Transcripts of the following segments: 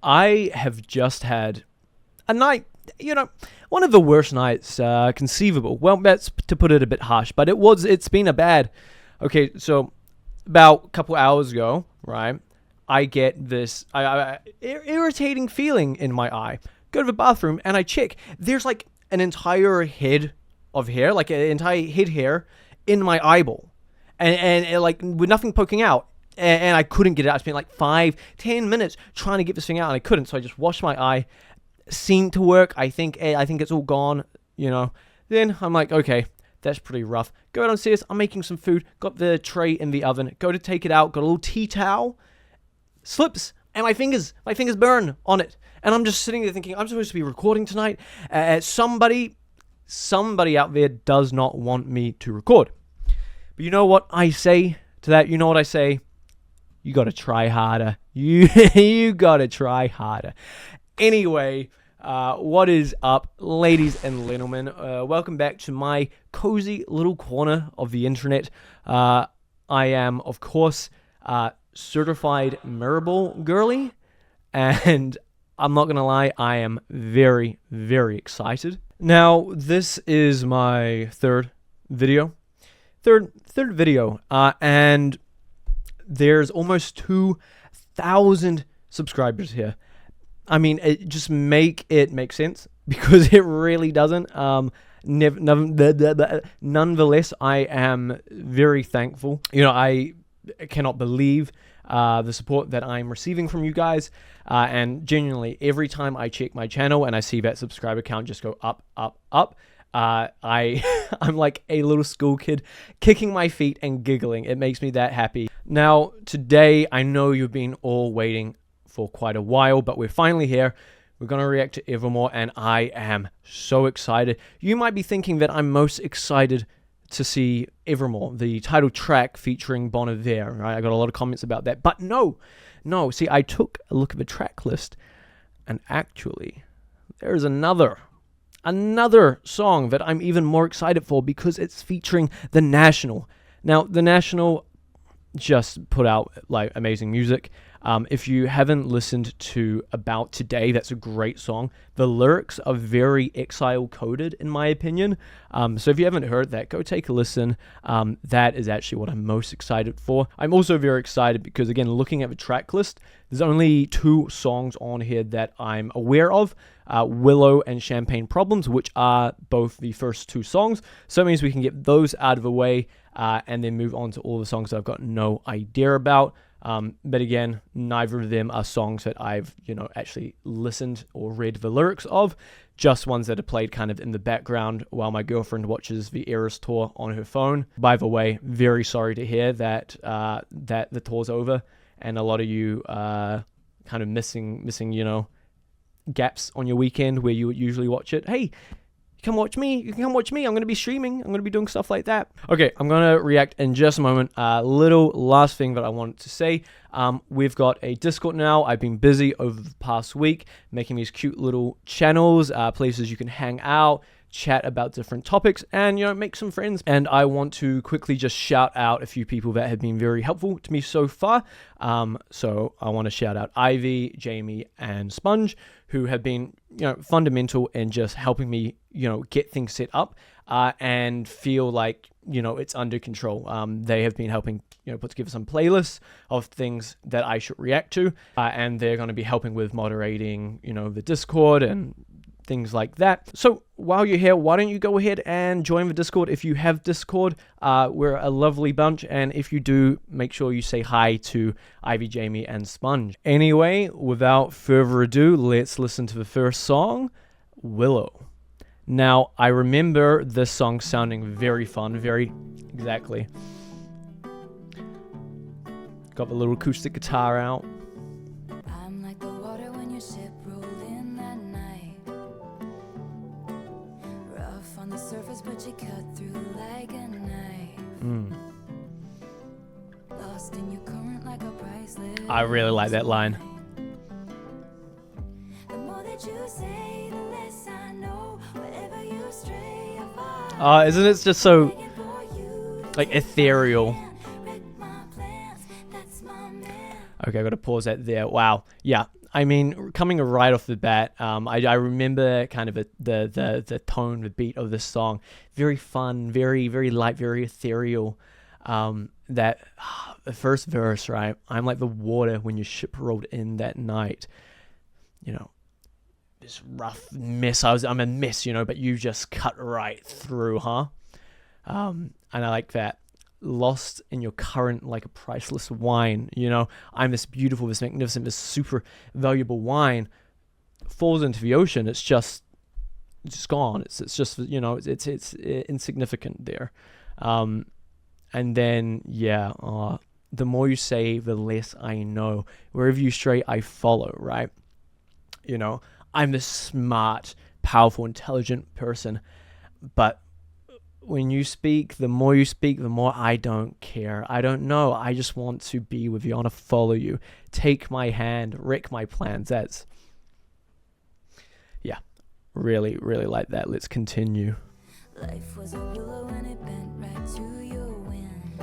I have just had a night, one of the worst nights conceivable. Well, that's to put it a bit harsh, but it's been a bad. Okay, so about a couple hours ago, right, I get this irritating feeling in my eye. Go to the bathroom and I check. There's like an entire head of hair, like an entire head hair in my eyeball. And like with nothing poking out. And I couldn't get it out. I spent like 5-10 minutes trying to get this thing out, and I couldn't. So I just washed my eye. Seemed to work. I think it's all gone. Then I'm like, okay, that's pretty rough. Go downstairs. I'm making some food. Got the tray in the oven. Go to take it out. Got a little tea towel. Slips, and my fingers burn on it. And I'm just sitting there thinking, I'm supposed to be recording tonight. Somebody out there does not want me to record. But you know what I say to that? You know what I say? You gotta try harder. You gotta try harder. Anyway, what is up, ladies and gentlemen? Welcome back to my cozy little corner of the internet. I am, of course, certified marble girly, and I'm not gonna lie, I am very, very excited. Now, this is my third video, and there's almost 2,000 subscribers here. I mean, just make it make sense, because it really doesn't. Nonetheless, I am very thankful. I cannot believe the support that I'm receiving from you guys. And genuinely, every time I check my channel and I see that subscriber count just go up, up, up, I'm like a little school kid kicking my feet and giggling. It makes me that happy. Now, today, I know you've been all waiting for quite a while, but we're finally here. We're going to react to Evermore, and I am so excited. You might be thinking that I'm most excited to see Evermore, the title track featuring Bon Iver, right? I got a lot of comments about that, but no. See, I took a look at the track list, and actually, there's another song that I'm even more excited for, because it's featuring The National. Now, The National just put out like amazing music. If you haven't listened to About Today, that's a great song. The lyrics are very exile coded, in my opinion. So if you haven't heard that, go take a listen. That is actually what I'm most excited for. I'm also very excited because, again, looking at the track list, there's only 2 songs on here that I'm aware of. Willow and Champagne Problems, which are both the first 2 songs. So it means we can get those out of the way and then move on to all the songs that I've got no idea about. But again, neither of them are songs that I've, actually listened or read the lyrics of, just ones that are played kind of in the background while my girlfriend watches the Eras tour on her phone. By the way, very sorry to hear that that the tour's over, and a lot of you kind of missing, gaps on your weekend where you would usually watch it. Hey, come watch me. You can come watch me. I'm going to be streaming. I'm going to be doing stuff like that. Okay, I'm going to react in just a moment. Little last thing that I wanted to say. We've got a Discord now. I've been busy over the past week making these cute little channels, places you can hang out, chat about different topics, and, make some friends. And I want to quickly just shout out a few people that have been very helpful to me so far. So I want to shout out Ivy, Jamie, and Sponge, who have been, fundamental in just helping me, get things set up and feel like, it's under control. They have been helping, put together some playlists of things that I should react to, and they're going to be helping with moderating, the Discord and things like that. So while you're here, why don't you go ahead and join the Discord if you have Discord. We're a lovely bunch, and if you do, make sure you say hi to Ivy, Jamie, and Sponge. Anyway, without further ado, let's listen to the first song, Willow. Now, I remember this song sounding very fun, exactly. Got the little acoustic guitar out. On the surface, but you cut through like a knife. Lost in your current like a priceless. I really like that line. The more that you say, the less I know. Wherever you stray, isn't it just so like ethereal? Okay, I gotta pause that there. Wow. Yeah. I mean, coming right off the bat, I remember kind of the tone, the beat of this song. Very fun, very, very light, very ethereal. The first verse, right? I'm like the water when your ship rolled in that night. You know, this rough mess. I'm a mess, you know, but you just cut right through, huh? And I like that. Lost in your current like a priceless wine, you know, I'm this beautiful, this magnificent, this super valuable wine, falls into the ocean, it's just gone. It's just, you know, it's insignificant there. And then the more you say, the less I know. Wherever you stray, I follow, right? You know, I'm this smart, powerful, intelligent person, but when you speak, the more you speak, the more I don't care. I don't know. I just want to be with you. I want to follow you. Take my hand, wreck my plans. That's, yeah, really, really like that. Let's continue. Life was a willow and it bent right to your wind,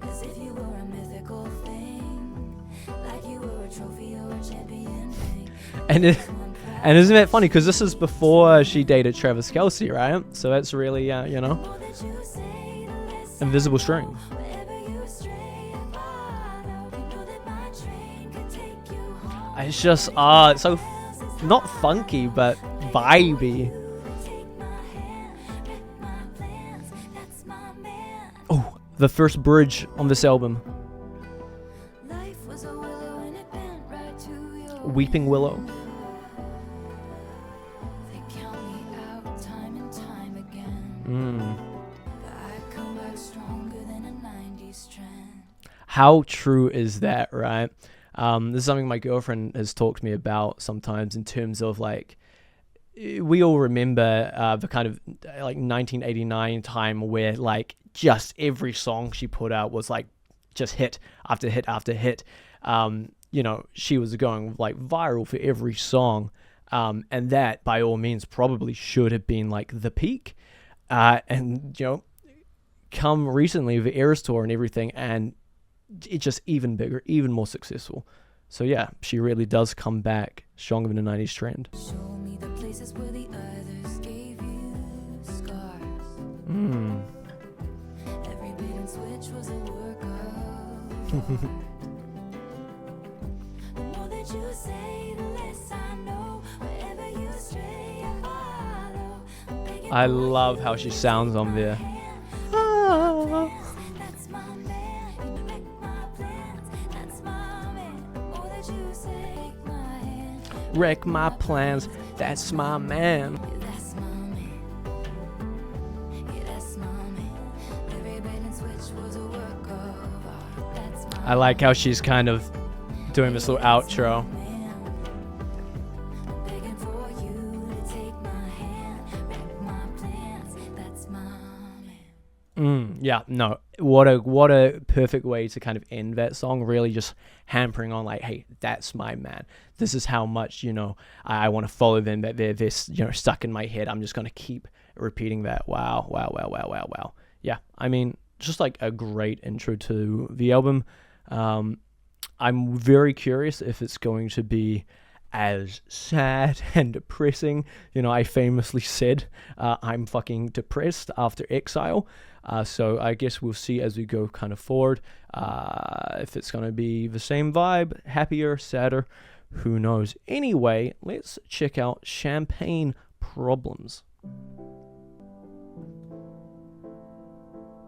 as if you were a mythical thing, like you were a trophy or a champion ring. And isn't that funny? Because this is before she dated Travis Kelce, right? So that's really, you know, invisible string. It's just, it's so not funky, but vibey. Oh, the first bridge on this album. Weeping Willow. How true is that, right? This is something my girlfriend has talked to me about sometimes in terms of like, we all remember the kind of like 1989 time where like just every song she put out was like just hit after hit after hit. You know, she was going like viral for every song. And that by all means probably should have been like the peak. And, you know, come recently the Eras Tour and everything, and it's just even bigger, even more successful. So yeah, she really does come back stronger than the 90s trend. Show me the places where the others gave you scars. Every bait and switch was a work of art. The more that you say, the less I know. Wherever you stray, I follow. I love how she sounds on there. That's my man. You make my plans. That's my man. The more that you say, take my hand. Wreck my plans. That's my man. Yeah, that's my man. Yeah, that's my man. Every bait and switch was a work of art. That's my I like how she's kind of doing this little outro. man. I'm begging for you to take my hand. Wreck my plans. That's my man. Yeah, no. What a perfect way to kind of end that song. Really just hampering on like, hey, that's my man. This is how much, you know, I want to follow them, that they're this, you know, stuck in my head. I'm just going to keep repeating that. Wow. Yeah, I mean, just like a great intro to the album. I'm very curious if it's going to be as sad and depressing. You know, I famously said I'm fucking depressed after Exile. So I guess we'll see as we go kind of forward. If it's going to be the same vibe, happier, sadder, who knows. Anyway, let's check out Champagne Problems.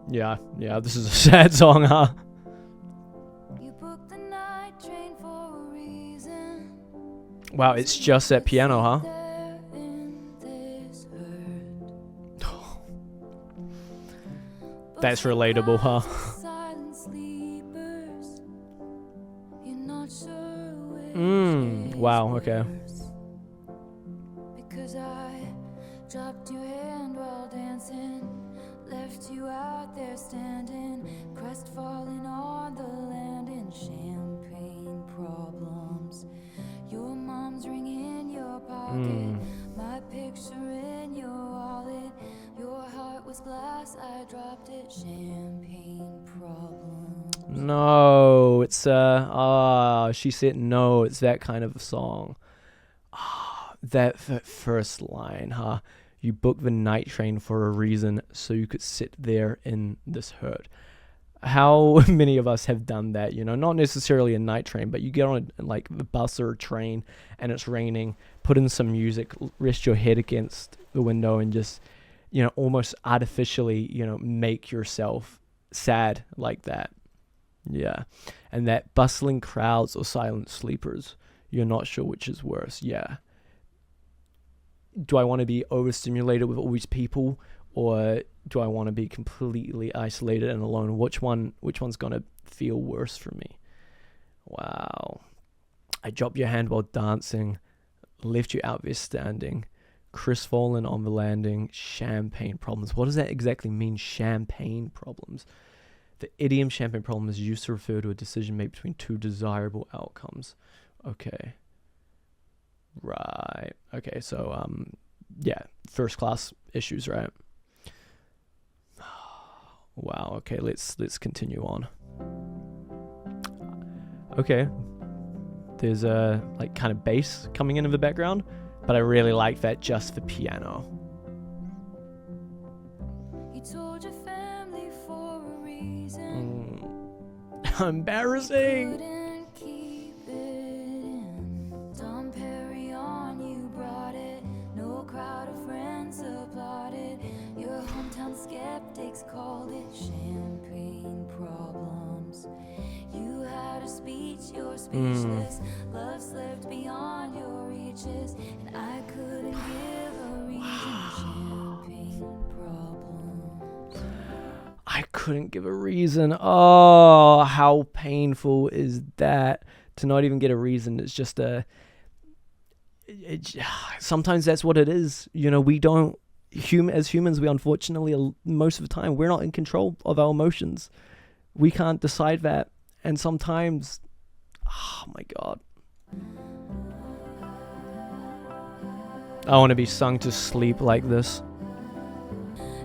Yeah, this is a sad song, huh? You booked the night train for a reason. Wow, it's just that piano, huh? There in this earth. That's relatable, huh? Silent sleepers. You're not sure which Wow, okay. worse. Because I dropped your hand while dancing, left you out there standing, crestfallen on the landing. Champagne problems. Your mom's ring in your pocket, my picture in your wallet. Your heart was glass, I dropped it. Champagne problems. No, it's She said no, it's that kind of a song. That first line, huh? You booked the night train for a reason, so you could sit there in this hurt. How many of us have done that? Not necessarily a night train, but you get on like the bus or a train and it's raining, put in some music, rest your head against the window and just, almost artificially, make yourself sad like that. Yeah. And that bustling crowds or silent sleepers, you're not sure which is worse. Yeah. Do I want to be overstimulated with all these people, or do I want to be completely isolated and alone? Which one's gonna feel worse for me? Wow. I dropped your hand while dancing, left you out there standing, crestfallen on the landing, champagne problems. What does that exactly mean, champagne problems? The idiom champagne problem is used to refer to a decision made between two desirable outcomes. Okay. Right. Okay, so yeah, first class issues, right? Wow, okay, let's continue on. Okay. There's a kind of bass coming in the background, but I really like that just for piano. You told your family for a reason. Embarrassing. Couldn't keep it in. Dom Perignon, you brought it. No crowd of friends applauded. Your hometown skeptics called it champagne problems. You had a speech, you're speechless. Love slipped beyond your reaches, and I couldn't give a reason. Champagne problems. I couldn't give a reason. Oh, how painful is that to not even get a reason? It's just sometimes that's what it is. We don't, as humans, we unfortunately, most of the time, we're not in control of our emotions. We can't decide that. And sometimes, oh my God. I want to be sung to sleep like this.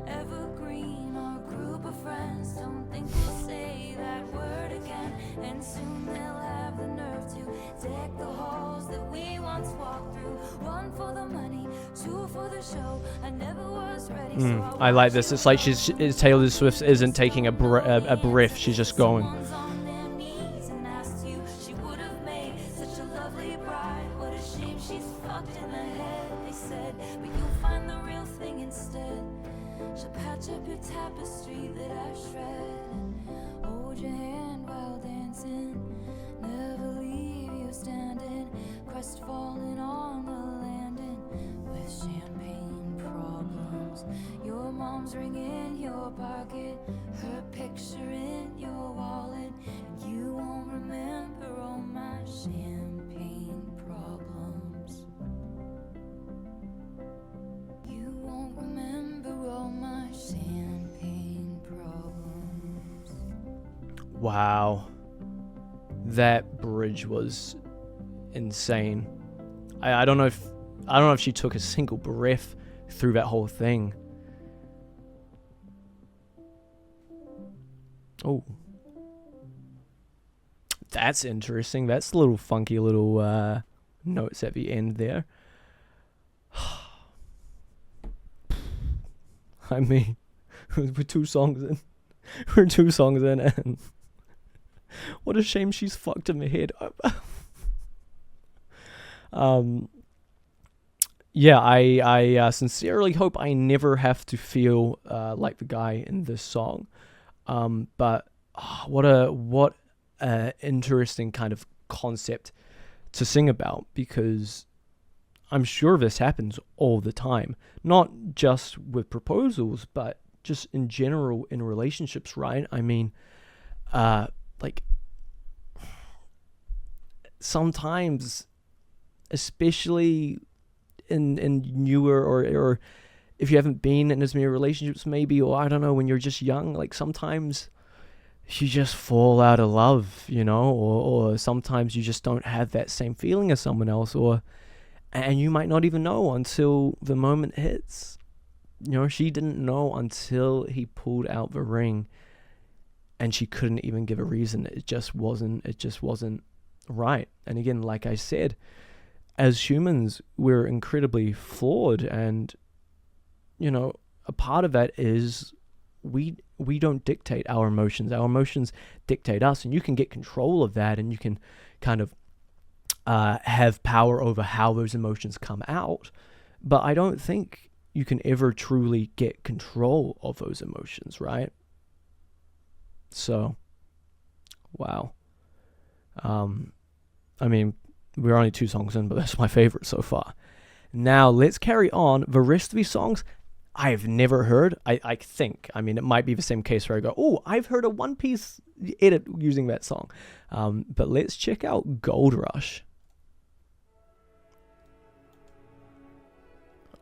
Evergreen, our group of friends don't think they'll say that word again, and soon they'll have the nerve to deck the halls that we once walked through. One for the money, two for the show. I never was ready. So I like this. It's like Taylor Swift isn't taking a breath. She's just going. on their knees and asked you. She would have made such a lovely bride. What a shame she's fucked in the head, they said. But you'll find the real thing instead. She'll patch up your tapestry that I've shredded. Hold your hand while dancing. Never leave you standing. Crestfallen on the landing with champagne problems. Your mom's ring in your pocket, her picture in your wallet. You won't remember all my champagne problems. You won't remember all my champagne problems. Wow. That bridge was insane. I don't know if she took a single breath through that whole thing. Oh. That's interesting. That's a little funky little notes at the end there. I mean, we're 2 songs in. We're 2 songs in, and what a shame she's fucked in the head. Yeah, I sincerely hope I never have to feel like the guy in this song. But what a interesting kind of concept to sing about, because I'm sure this happens all the time, not just with proposals, but just in general in relationships, right? I mean, like sometimes, especially in newer or if you haven't been in as many relationships maybe, or I don't know, when you're just young, like sometimes you just fall out of love, or sometimes you just don't have that same feeling as someone else, and you might not even know until the moment hits. She didn't know until he pulled out the ring, and she couldn't even give a reason. It just wasn't right. And again, like I said, as humans, we're incredibly flawed, and you know, a part of that is we don't dictate our emotions. Our emotions dictate us, and you can get control of that, and you can kind of have power over how those emotions come out. But I don't think you can ever truly get control of those emotions, right? So, wow. I mean, we're only 2 songs in, but that's my favorite so far. Now, let's carry on. The rest of these songs, I've never heard. I think. I mean, it might be the same case where I go, oh, I've heard a One Piece edit using that song. But let's check out Gold Rush.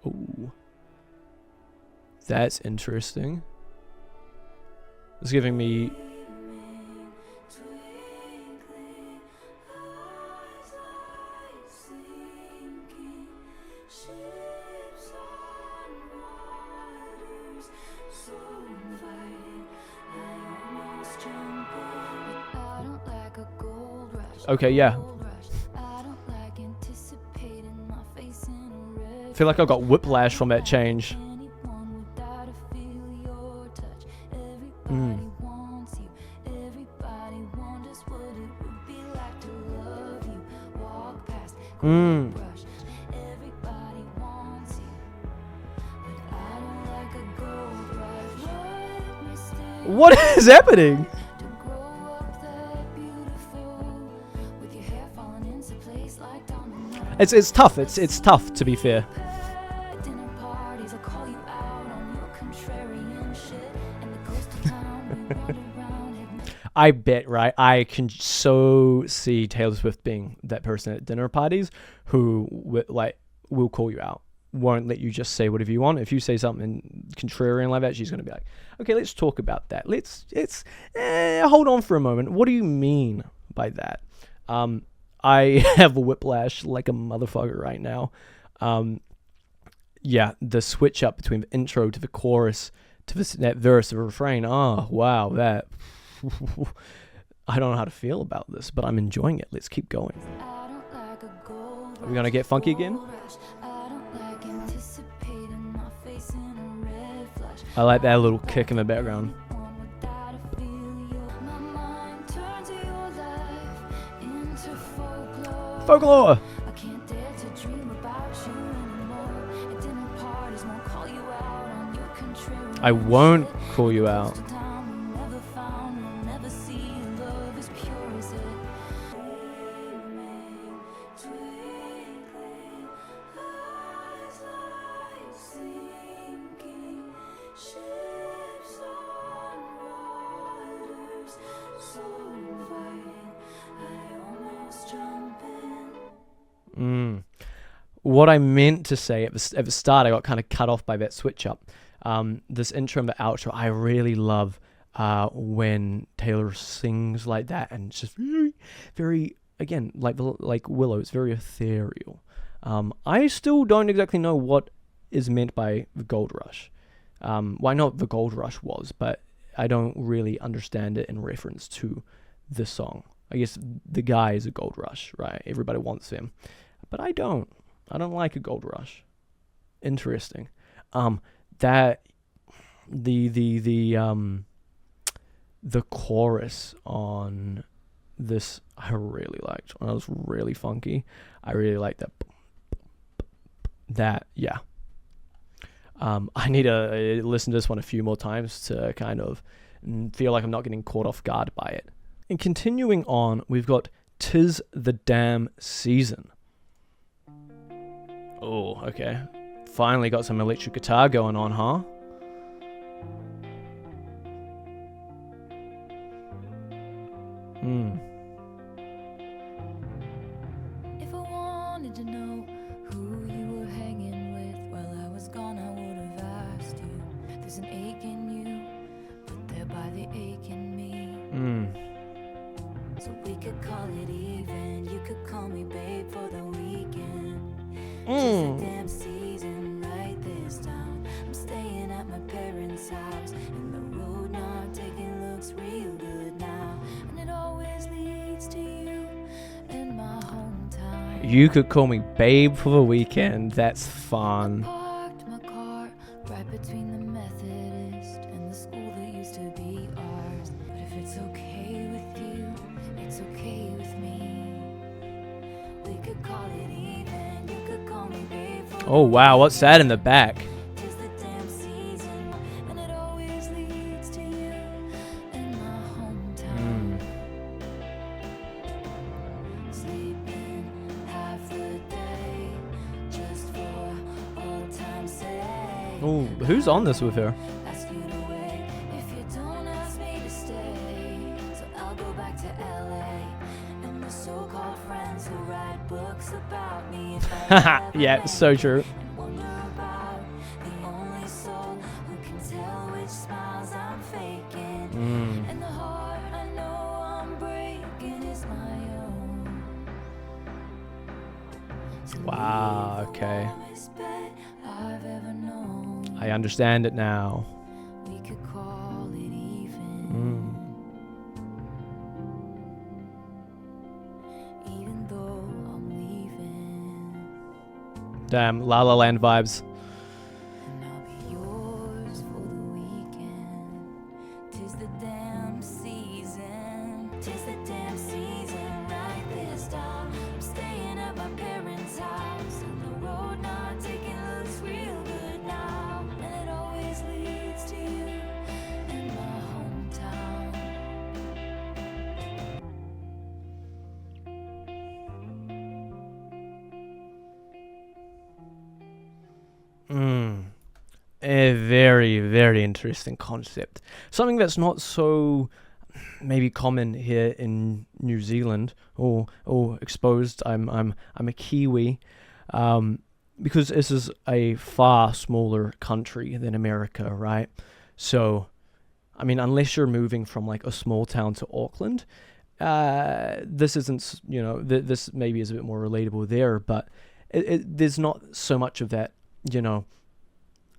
Oh, that's interesting. It's giving me... Okay, yeah. I feel like I got whiplash from that change. What is happening? It's tough. It's tough, to be fair. I bet, right? I can so see Taylor Swift being that person at dinner parties who will call you out, won't let you just say whatever you want. If you say something contrarian like that, she's going to be like, okay, let's talk about that. Let's hold on for a moment. What do you mean by that? I have a whiplash like a motherfucker right now. Yeah, the switch up between the intro to the chorus to that verse, the refrain. Oh, wow, that... I don't know how to feel about this, but I'm enjoying it. Let's keep going. Are we going to get funky again? I like that little kick in the background. Folklore! I won't call you out. What I meant to say at the start, I got kind of cut off by that switch up. This intro and the outro, I really love when Taylor sings like that, and it's just very, very, again, like Willow, it's very ethereal. I still don't exactly know what is meant by the Gold Rush. Well, I know what the Gold Rush was, but I don't really understand it in reference to this song. I guess the guy is a gold rush, right? Everybody wants him. But I don't. I don't like a gold rush. Interesting. That the chorus on this I really liked. It was really funky. I really liked that. That, yeah. I need to listen to this one a few more times to kind of feel like I'm not getting caught off guard by it. And continuing on, we've got 'Tis the Damn Season. Oh, okay. Finally got some electric guitar going on, huh? If I wanted to know who you were hanging with while I was gone, I would have asked you. There's an ache in you, put there by the ache in me. So we could call it even. You could call me babe for the weekend. Just a damn season right this time. I'm staying at my parents' house, and the road not taking looks real good now. And it always leads to you, and You could call me babe for the weekend. That's fun. Parked my car right between the Methodist and the school that used to be ours. But if it's okay with you, it's okay with me. We could call it even. You could call me babe for Oh wow, what's that in the back? tis the damn season, and it always leads to you in my hometown. Sleeping half the day just for old time's sake. Oh, who's on this with her? Ask you to wait if you don't ask me to stay. So I'll go back to LA and the so-called friends who write books about me. If I ever Yeah, so true. and wonder about the only soul who can tell which smiles I'm faking. And the heart I know I'm breaking is my own. So Wow, leave the okay. warmest bed I've ever known. I understand it now. We could call it even. Even though I'm leaving. Damn, La La Land vibes. And I'll be yours for the weekend. Tis the damn season. Tis the damn season. Right this time, I'm staying at my parents' house. And the road not taking looks real good now. And it always leads to you in my hometown. A very, very interesting concept. Something that's not so maybe common here in New Zealand or exposed. I'm a Kiwi, because this is a far smaller country than America, right? So, I mean, unless you're moving from like a small town to Auckland, this isn't, this maybe is a bit more relatable there, but there's not so much of that,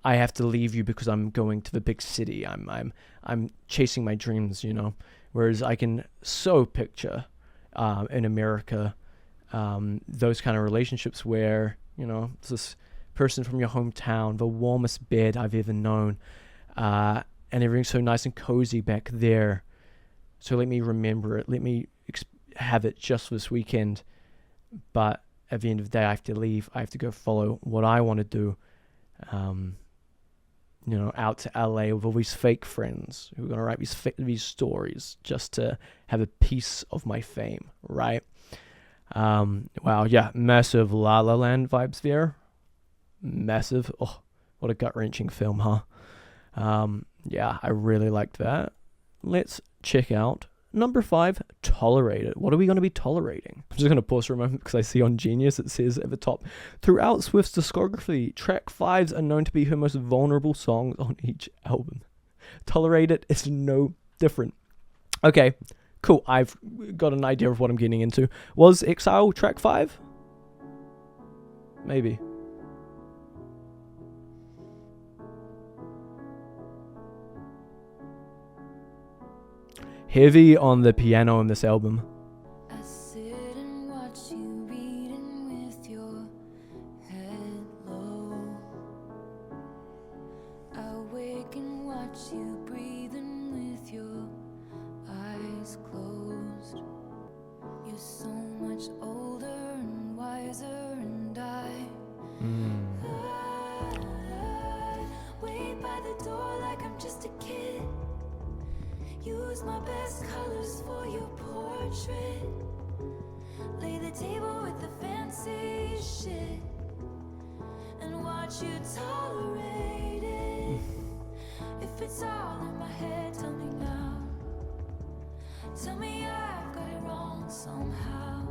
I have to leave you because I'm going to the big city. I'm chasing my dreams, Whereas I can so picture in America those kind of relationships where, it's this person from your hometown, the warmest bed I've ever known, and everything's so nice and cozy back there. So let me remember it. Let me have it just for this weekend. But at the end of the day, I have to leave. I have to go follow what I want to do. Out to LA with all these fake friends who are going to write these stories just to have a piece of my fame, right? Wow, yeah, massive La La Land vibes there. Massive. Oh, what a gut-wrenching film, huh? Yeah, I really liked that. Let's check out number 5, Tolerated. What are we going to be tolerating? I'm just going to pause for a moment because I see on Genius it says at the top, throughout Swift's discography, track 5s are known to be her most vulnerable songs on each album. Tolerated is no different. Okay, cool. I've got an idea of what I'm getting into. Was Exile track 5? Maybe. Heavy on the piano in this album. I sit and watch you reading with your head low. I wake and watch you breathing with your eyes closed. You're so much older and wiser, and I wait by the door like I'm just a kid. Use my best colors for your portrait. Lay the table with the fancy shit and watch you tolerate it. If it's all in my head, tell me now. Tell me I've got it wrong somehow.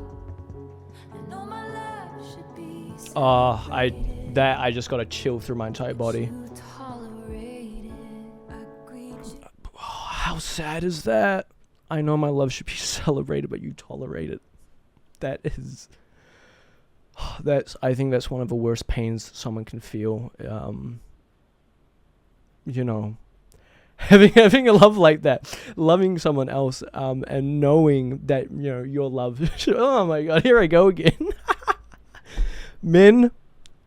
I know my love should be I just got a chill through my entire body. How sad is that? I know my love should be celebrated, but you tolerate it. That is... I think that's one of the worst pains someone can feel. Having a love like that, loving someone else, and knowing that, your love... Oh my god, here I go again. Men,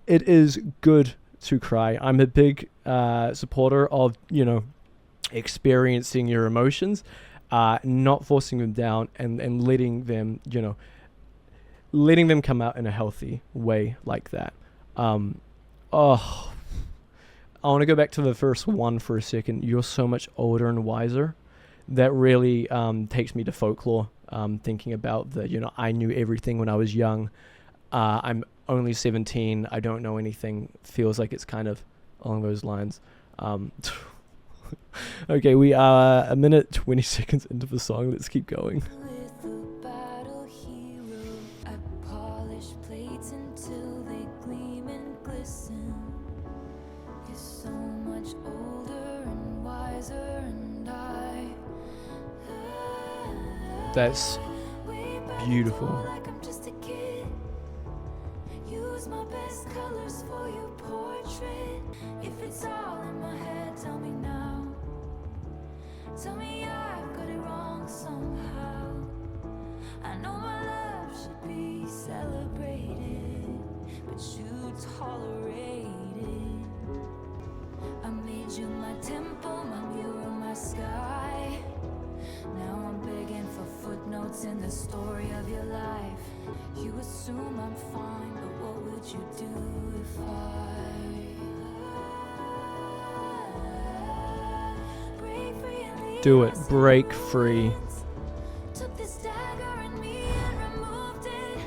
it is good to cry. I'm a big supporter of, experiencing your emotions, not forcing them down, and letting them, letting them come out in a healthy way like that. I want to go back to the first one for a second. You're so much older and wiser. That really takes me to folklore. Thinking about the, I knew everything when I was young. I'm only 17. I don't know anything. Feels like it's kind of along those lines. Okay, we are a minute 20 seconds into the song. Let's keep going. With a battle hero, I polish plates until they gleam and glisten. You're so much older and wiser, and That's beautiful. like I'm just a kid. Use my best colors for your portrait. If it's all in my head, tell me now. Tell me I've got it wrong somehow. I know my love should be celebrated, but you tolerate it. I made you my temple, my mirror, my sky. Now I'm begging for footnotes in the story of your life. You assume I'm fine, but what would you do if I break free and leave Do it. us Break in free. ruins? Took this dagger in me and removed it.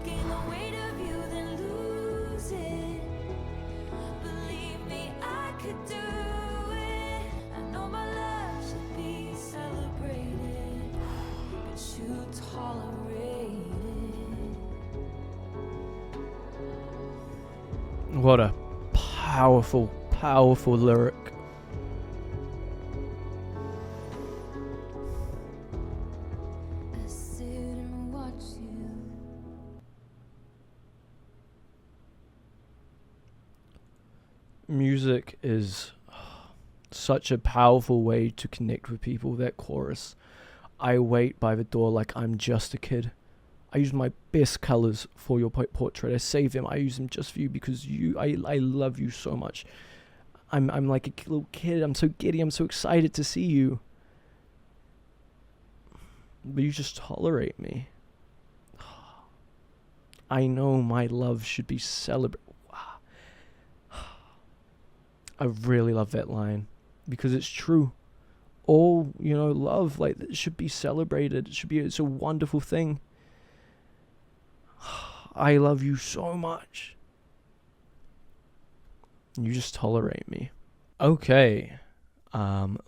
Gain the weight of you, then lose it. Believe me, I could do it. I know my love should be celebrated, but you tolerate it. What a powerful, powerful lyric. I sit and watch you. Music is such a powerful way to connect with people. That chorus, I wait by the door like I'm just a kid. I use my best colors for your portrait. I save them. I use them just for you because I love you so much. I'm like a little kid. I'm so giddy. I'm so excited to see you. But you just tolerate me. I know my love should be celebrated. I really love that line because it's true. All, love, like, it should be celebrated. It's a wonderful thing. I love you so much. You just tolerate me. Okay.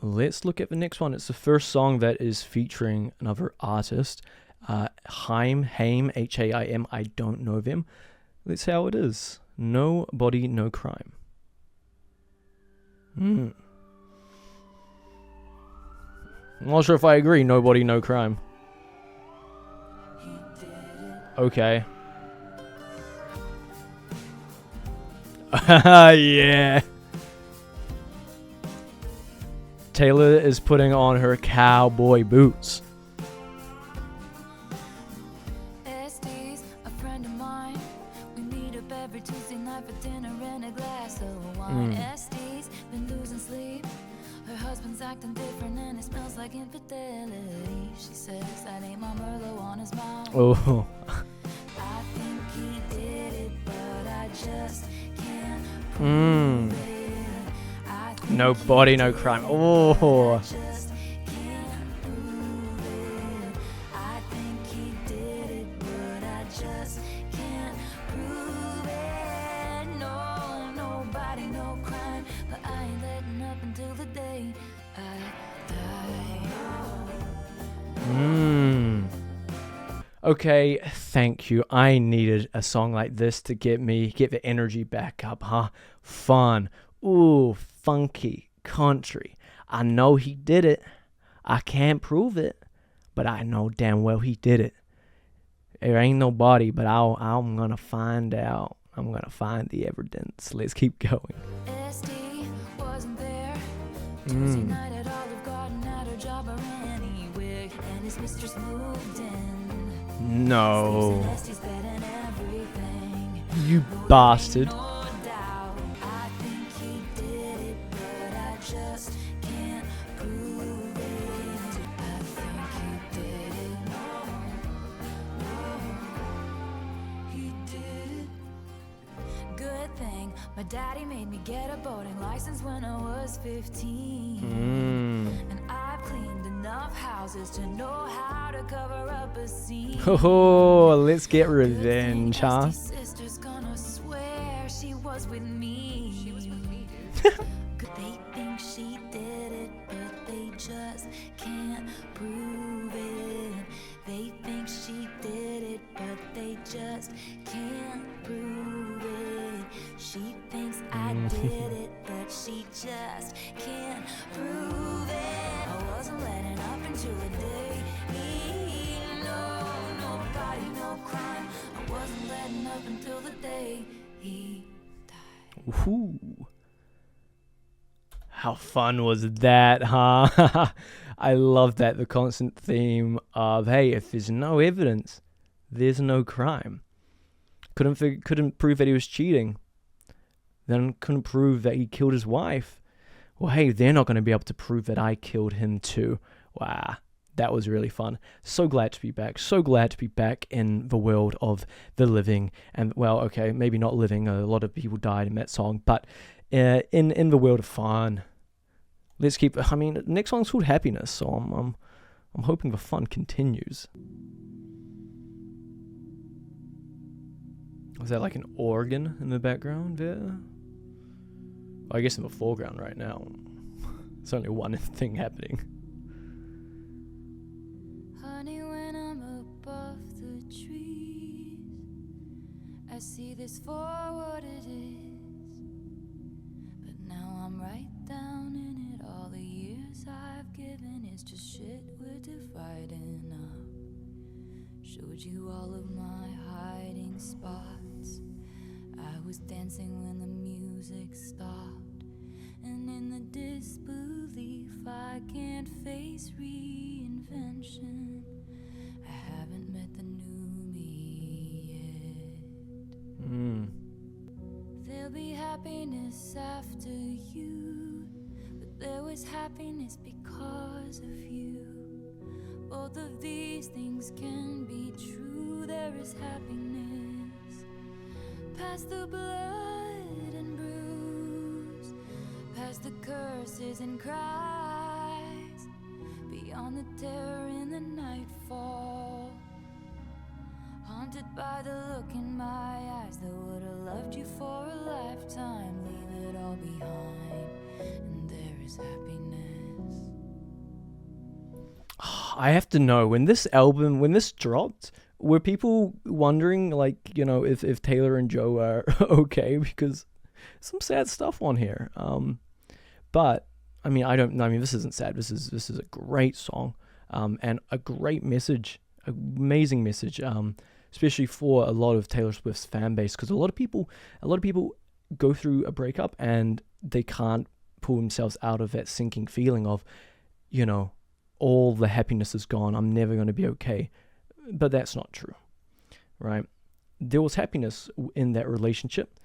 Let's look at the next one. It's the first song that is featuring another artist. Haim, Haim. I don't know them. Let's see how it is. No Body, No Crime. I'm not sure if I agree. No body, no crime. Okay. Yeah. Taylor is putting on her cowboy boots. Estes, a friend of mine. We meet up every Tuesday night for dinner and a glass of wine. Estes been losing sleep. Her husband's acting different and it smells like infidelity. She says that ain't my Merlot on his mouth. Oh. I think he did it, but I just can't prove it. I think No body, no crime. Oh. just can't prove it. I think he did it, but I just can't prove it. No, nobody, no crime, but I ain't letting up until the day I die. Okay, thank you. I needed a song like this to get the energy back up, huh? Fun. Ooh, funky, country. I know he did it. I can't prove it, but I know damn well he did it. There ain't nobody, but I'm gonna find out. I'm gonna find the evidence. Let's keep going. SD wasn't there. Tuesday night at Olive Garden at her job or anywhere, and his mistress moved in. No. Sleeps in SD's bed and every You bastard. No doubt. I think he did it, but I just can't prove it. I think he did it. He did it. Good thing my daddy made me get a boating license when I was 15. And I've cleaned enough houses to know how to cover up a scene. Oh, let's get revenge, huh? Dusty's sister's gonna swear she was with me. She was with me, dude. They think she did it, but they just can't prove it. They think she did it, but they just can't prove it. She thinks I did it, but she just can't prove it. I wasn't letting up until a day. No, nobody, no crime. I wasn't letting up until the day he died. Ooh. How fun was that, huh? I love that, the constant theme of, hey, if there's no evidence, there's no crime. Couldn't prove that he was cheating. Then couldn't prove that he killed his wife. Well, hey, they're not going to be able to prove that I killed him too. Wow, that was really fun. So glad to be back. So glad to be back in the world of the living. And, well, okay, maybe not living. A lot of people died in that song. But in the world of fun. Let's keep... I mean, next song's called Happiness. So I'm hoping the fun continues. Was that like an organ in the background there? Well, I guess in the foreground right now. There's only one thing happening. Honey, when I'm above the trees, I see this for what it is. But now I'm right down in it. All the years I've given is just shit we're dividing up. Showed you all of my hiding spots. I was dancing when the music stopped. And in the disbelief, I can't face reinvention. I haven't met the new me yet. There'll be happiness after you, but there was happiness because of you. Both of these things can be true. There is happiness past the blood and bruise, past the curses and cries, beyond the terror in the nightfall. Haunted by the look in my eyes that would have loved you for a lifetime. Leave it all behind, and there is happiness. I have to know, when this dropped, were people wondering, like, you know, if Taylor and Joe are okay? Because some sad stuff on here. But I mean, this isn't sad. This is a great song, and a great message, amazing message, especially for a lot of Taylor Swift's fan base, because a lot of people go through a breakup and they can't pull themselves out of that sinking feeling of, you know, all the happiness is gone. I'm never going to be okay. But that's not true, right? There was happiness in that relationship,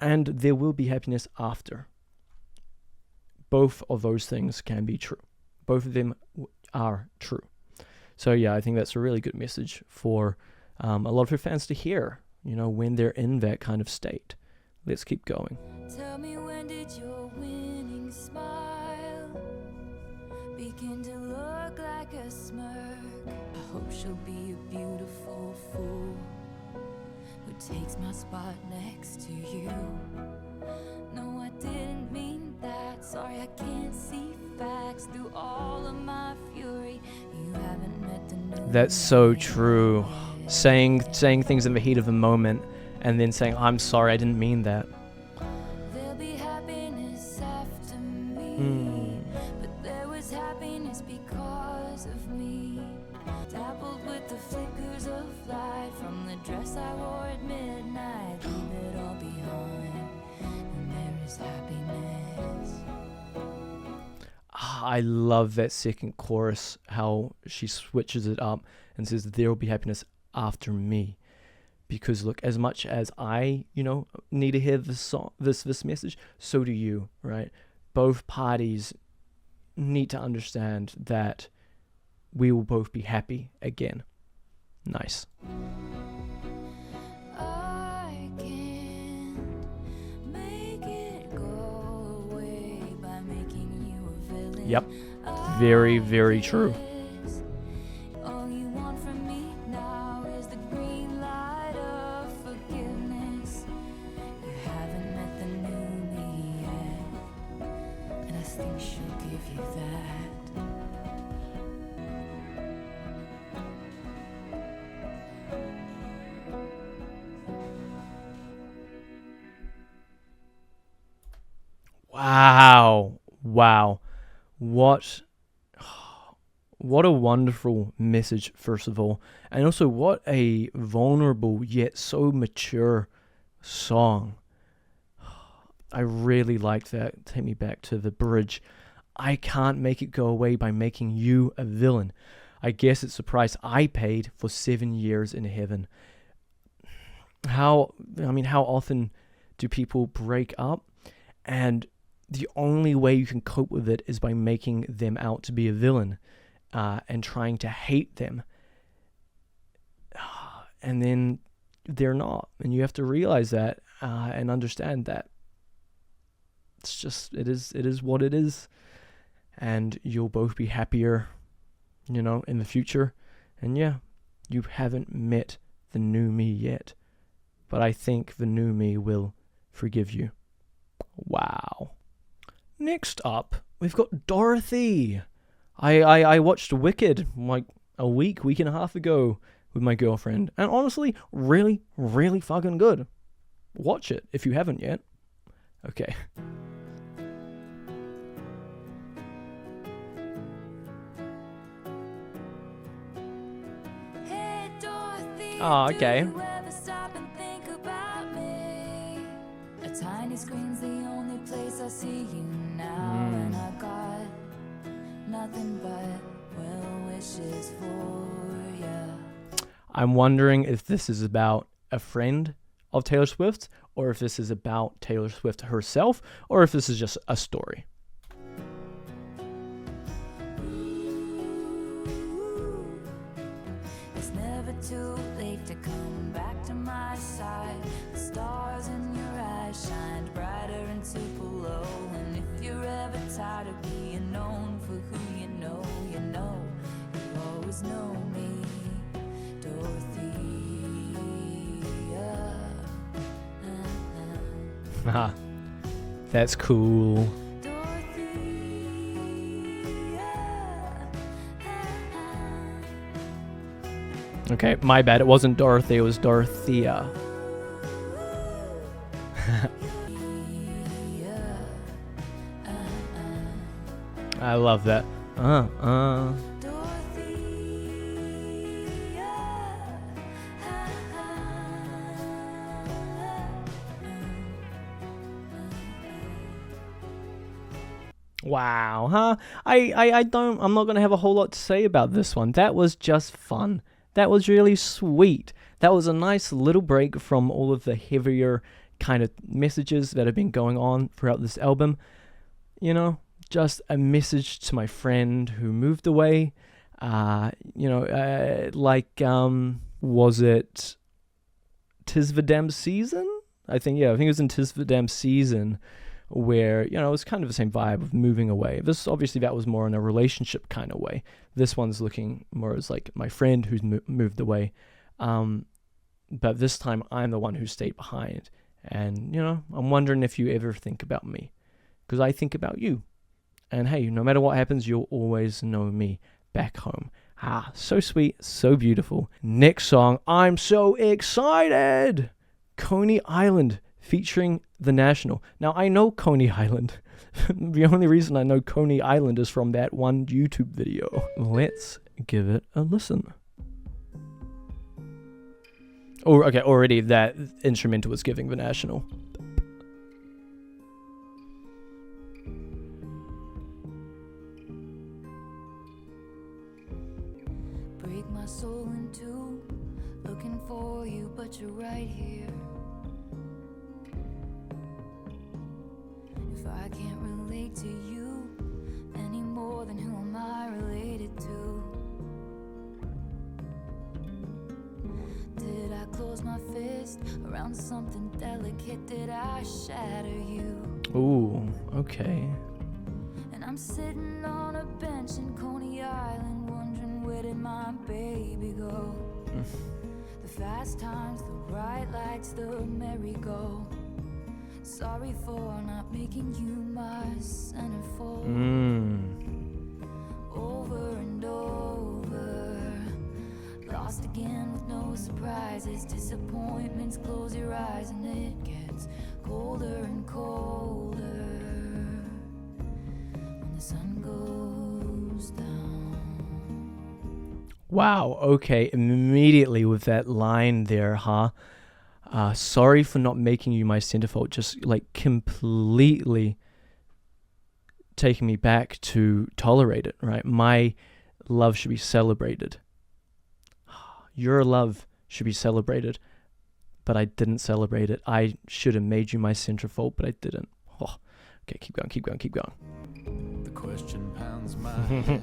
and there will be happiness after. Both of those things can be true. Both of them are true. So yeah, I think that's a really good message for a lot of her fans to hear, you know, when they're in that kind of state. Let's keep going. Tell me, when did your winning smile begin to look like a smirk? I hope she'll be a beautiful fool who takes my spot next to you. No, I didn't mean that. Sorry, I can't see facts through all of my fury. You haven't met the new. That's so true. Saying things in the heat of the moment and then saying, I'm sorry, I didn't mean that. There'll be happiness after me, but there was happiness because of me. Dappled with the flickers of light from the dress I wore at midnight. Leave it all behind, and there is happiness. I love that second chorus, how she switches it up and says, there will be happiness after me. Because look, as much as I, need to hear this song, this message, so do you, right? Both parties need to understand that we will both be happy again. Nice. I can't make it go away by making you a villain. Yep. Very, very true. All you want from me now is the green light of forgiveness. You haven't met the new me yet, and I think she'll give you that. Wow. What a wonderful message, first of all. And also, what a vulnerable yet so mature song. I really liked that. Take me back to the bridge. I can't make it go away by making you a villain. I guess it's the price I paid for 7 years in heaven. How often do people break up? And the only way you can cope with it is by making them out to be a villain and trying to hate them. And then they're not. And you have to realize that and understand that it is what it is. And you'll both be happier, in the future. And yeah, you haven't met the new me yet. But I think the new me will forgive you. Wow. Next up, we've got Dorothy. I watched Wicked like a week and a half ago with my girlfriend. And honestly, really, really fucking good. Watch it if you haven't yet. Okay. Hey, Dorothy, Oh, okay. do you ever stop and think about me? A tiny screen's the only place I see you now, and I got nothing but well wishes for you. I'm wondering if this is about a friend of Taylor Swift, or if this is about Taylor Swift herself, or if this is just a story. It's never too late to come back to my side. The stars in your eyes shine brighter and super low. And if you're ever tired of being known for who you know, you'll always know me, Dorothea. Haha. That's cool. Okay, my bad. It wasn't Dorothy, it was Dorothea. I love that. Wow, huh? I'm not gonna have a whole lot to say about this one. That was just fun. That was really sweet. That was a nice little break from all of the heavier kind of messages that have been going on throughout this album. Just a message to my friend who moved away. Was it Tis the Damn Season? I think it was in Tis the Damn Season, where, it was kind of the same vibe of moving away. This, obviously, that was more in a relationship kind of way. This one's looking more as like my friend who's moved away. But this time, I'm the one who stayed behind. And, I'm wondering if you ever think about me. Because I think about you. And hey, no matter what happens, you'll always know me back home. So sweet, so beautiful. Next song, I'm so excited! Coney Island, featuring The National. Now, I know Coney Island. The only reason I know Coney Island is from that one YouTube video. Let's give it a listen. Oh, okay, already that instrumental was giving The National. Break my soul in two, looking for you, but you're right I can't relate to you any more than who am I related to? Did I close my fist around something delicate? Did I shatter you? Ooh, okay. And I'm sitting on a bench in Coney Island, wondering where did my baby go? The fast times, the bright lights, the merry-go. Sorry for not making you my centerfold. Over and over, lost again with no surprises. Disappointments, close your eyes and it gets colder and colder when the sun goes down. Wow, okay, immediately with that line there, huh? Sorry for not making you my centerfold, just like completely taking me back to tolerate it, right? My love should be celebrated. Your love should be celebrated, but I didn't celebrate it. I should have made you my centerfold, but I didn't. Oh, okay, keep going. The question pounds my head.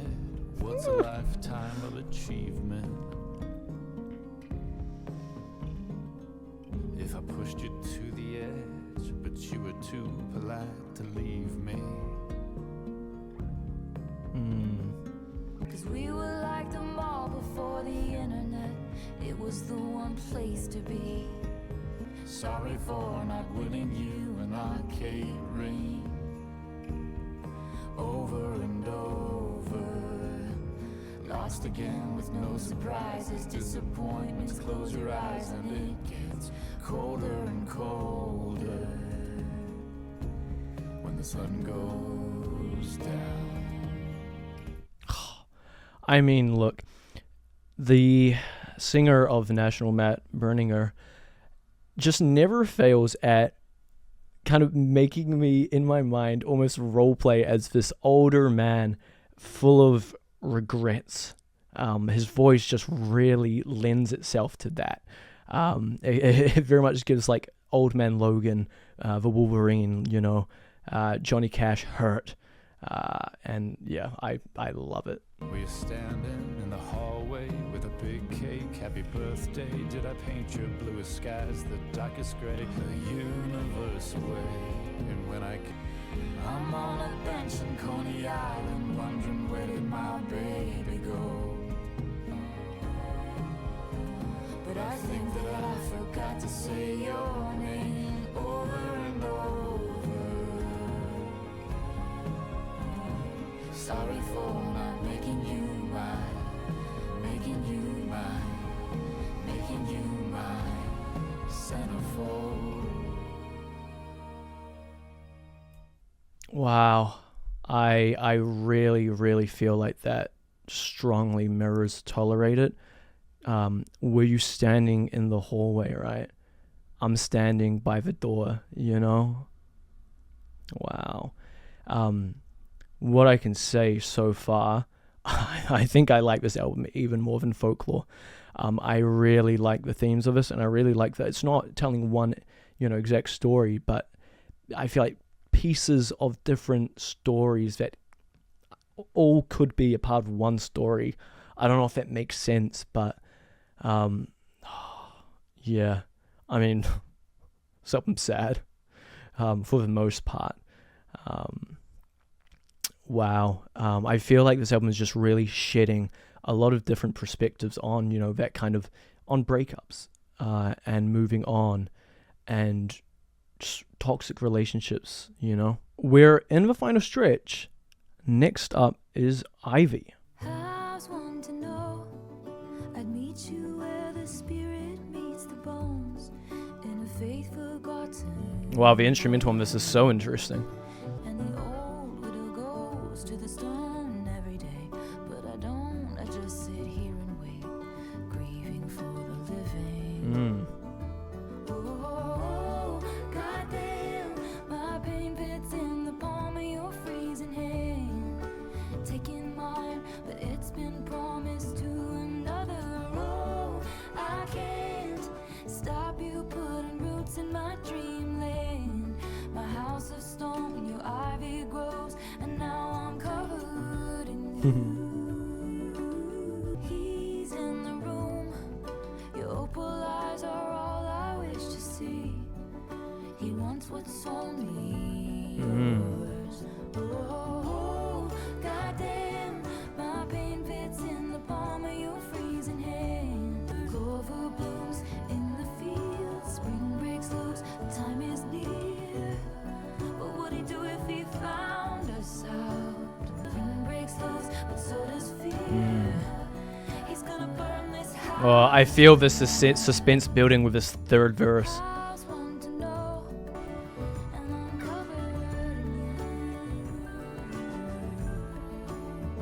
What's a lifetime of achievement? If I pushed you to the edge, but you were too polite to leave me. Cause we were like the mall before the internet. It was the one place to be. Sorry for not winning you an arcade ring. Over and over, lost again with no surprises. Disappointments, close your eyes and it gets colder and colder when the sun goes down. I mean, look, the singer of the national, Matt Berninger, just never fails at kind of making me, in my mind, almost roleplay as this older man full of regrets. His voice just really lends itself to that. It very much gives like Old Man Logan, the Wolverine, Johnny Cash hurt. And yeah, I love it. We're standing in the hallway with a big cake. Happy birthday. Did I paint your bluest skies the darkest gray? The universe away. And when I'm on a bench in Coney Island, wondering where did my baby go? But I think that I forgot to say your name over and over. Sorry for not making you mine, making you my centerfold. Wow. I really, really feel like that strongly mirrors Tolerate It. Were you standing in the hallway, right? I'm standing by the door, Wow. What I can say so far, I think I like this album even more than Folklore. I really like the themes of this, and I really like that it's not telling one, exact story, but I feel like pieces of different stories that all could be a part of one story. I don't know if that makes sense, but yeah, I mean, something sad for the most part. Wow. I feel like this album is just really shedding a lot of different perspectives on, that kind of, on breakups, and moving on, and just toxic relationships, We're in the final stretch. Next up is Ivy. I was one to know I'd meet you where the spirit meets the bones in a faith forgotten. Wow, the instrumental on this is so interesting. And the old widow goes to the stone every day, but I don't. I just sit here and wait, grieving for the living. Oh, goddamn, my pain pits in the palm of your freezing hand, taking mine, but it's been promised to another. Oh, I can't stop you putting roots in my dreamland, my house of stone, your eyes He's in the room. Your opal eyes are all I wish to see. He wants what's only yours. Oh, goddamn, my pain fits in the palm of your freezing hand. Clover blooms in the fields, spring breaks loose, time is near. What would he do if he found us out? Spring breaks loose, but so does fear. He's gonna burn this house. Oh, I feel this suspense building with this third verse. Want to know, and I'm covered in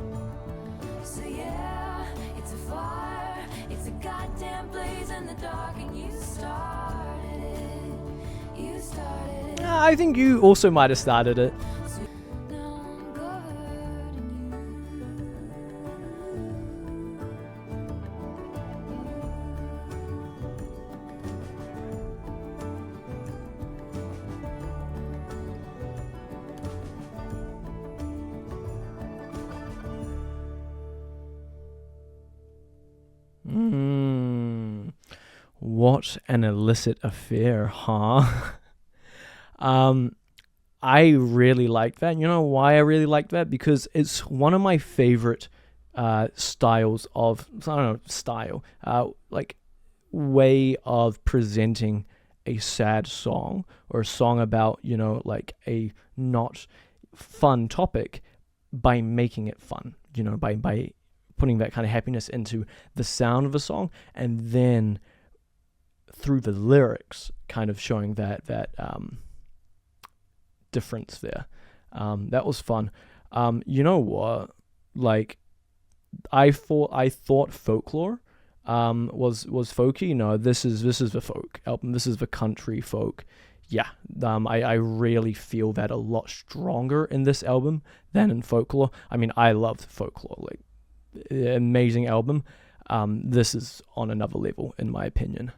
you. So yeah, it's a fire, it's a goddamn blaze in the dark, and you started it. You started it. I think you also might have started it. Now I'm covered in What an illicit affair, huh? I really like that. You know why I really like that? Because it's one of my favorite styles of, I don't know, style, like way of presenting a sad song or a song about, you know, like a not fun topic by making it fun, you know, by putting that kind of happiness into the sound of a song, and then through the lyrics kind of showing that difference there. That was fun. You know what, like I thought folklore was folky. No, this is the folk album. This is the country folk. Yeah, I really feel that a lot stronger in this album than in folklore. I mean, I loved folklore, like amazing album. This is on another level in my opinion.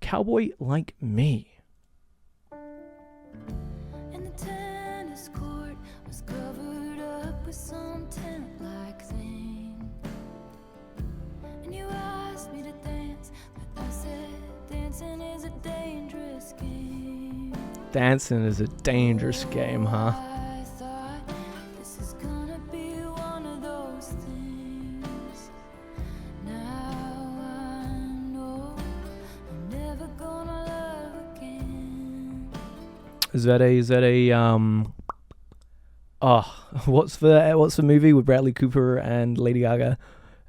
Cowboy Like Me. and the tennis court was covered up with some tent-like thing. And you asked me to dance, but I said dancing is a dangerous game. Dancing is a dangerous game, huh? I thought this is gonna be one of those things. Now I know I'm never gonna love again. Is that a what's the movie with Bradley Cooper and Lady Gaga?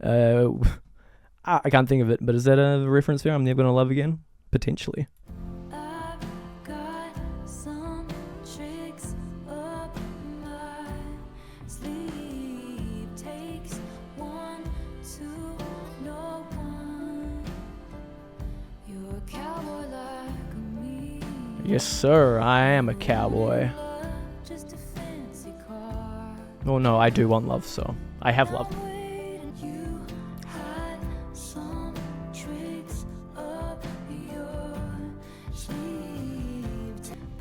I can't think of it, but is that a reference there? I'm never gonna love again? Potentially. I've got some tricks up my sleeve. Takes one to know one. You're a cowboy like me. Yes, sir. I am a cowboy. Just a fancy car. Oh no, I do want love, so I have love. Waiting, you had some tricks up your sleeve.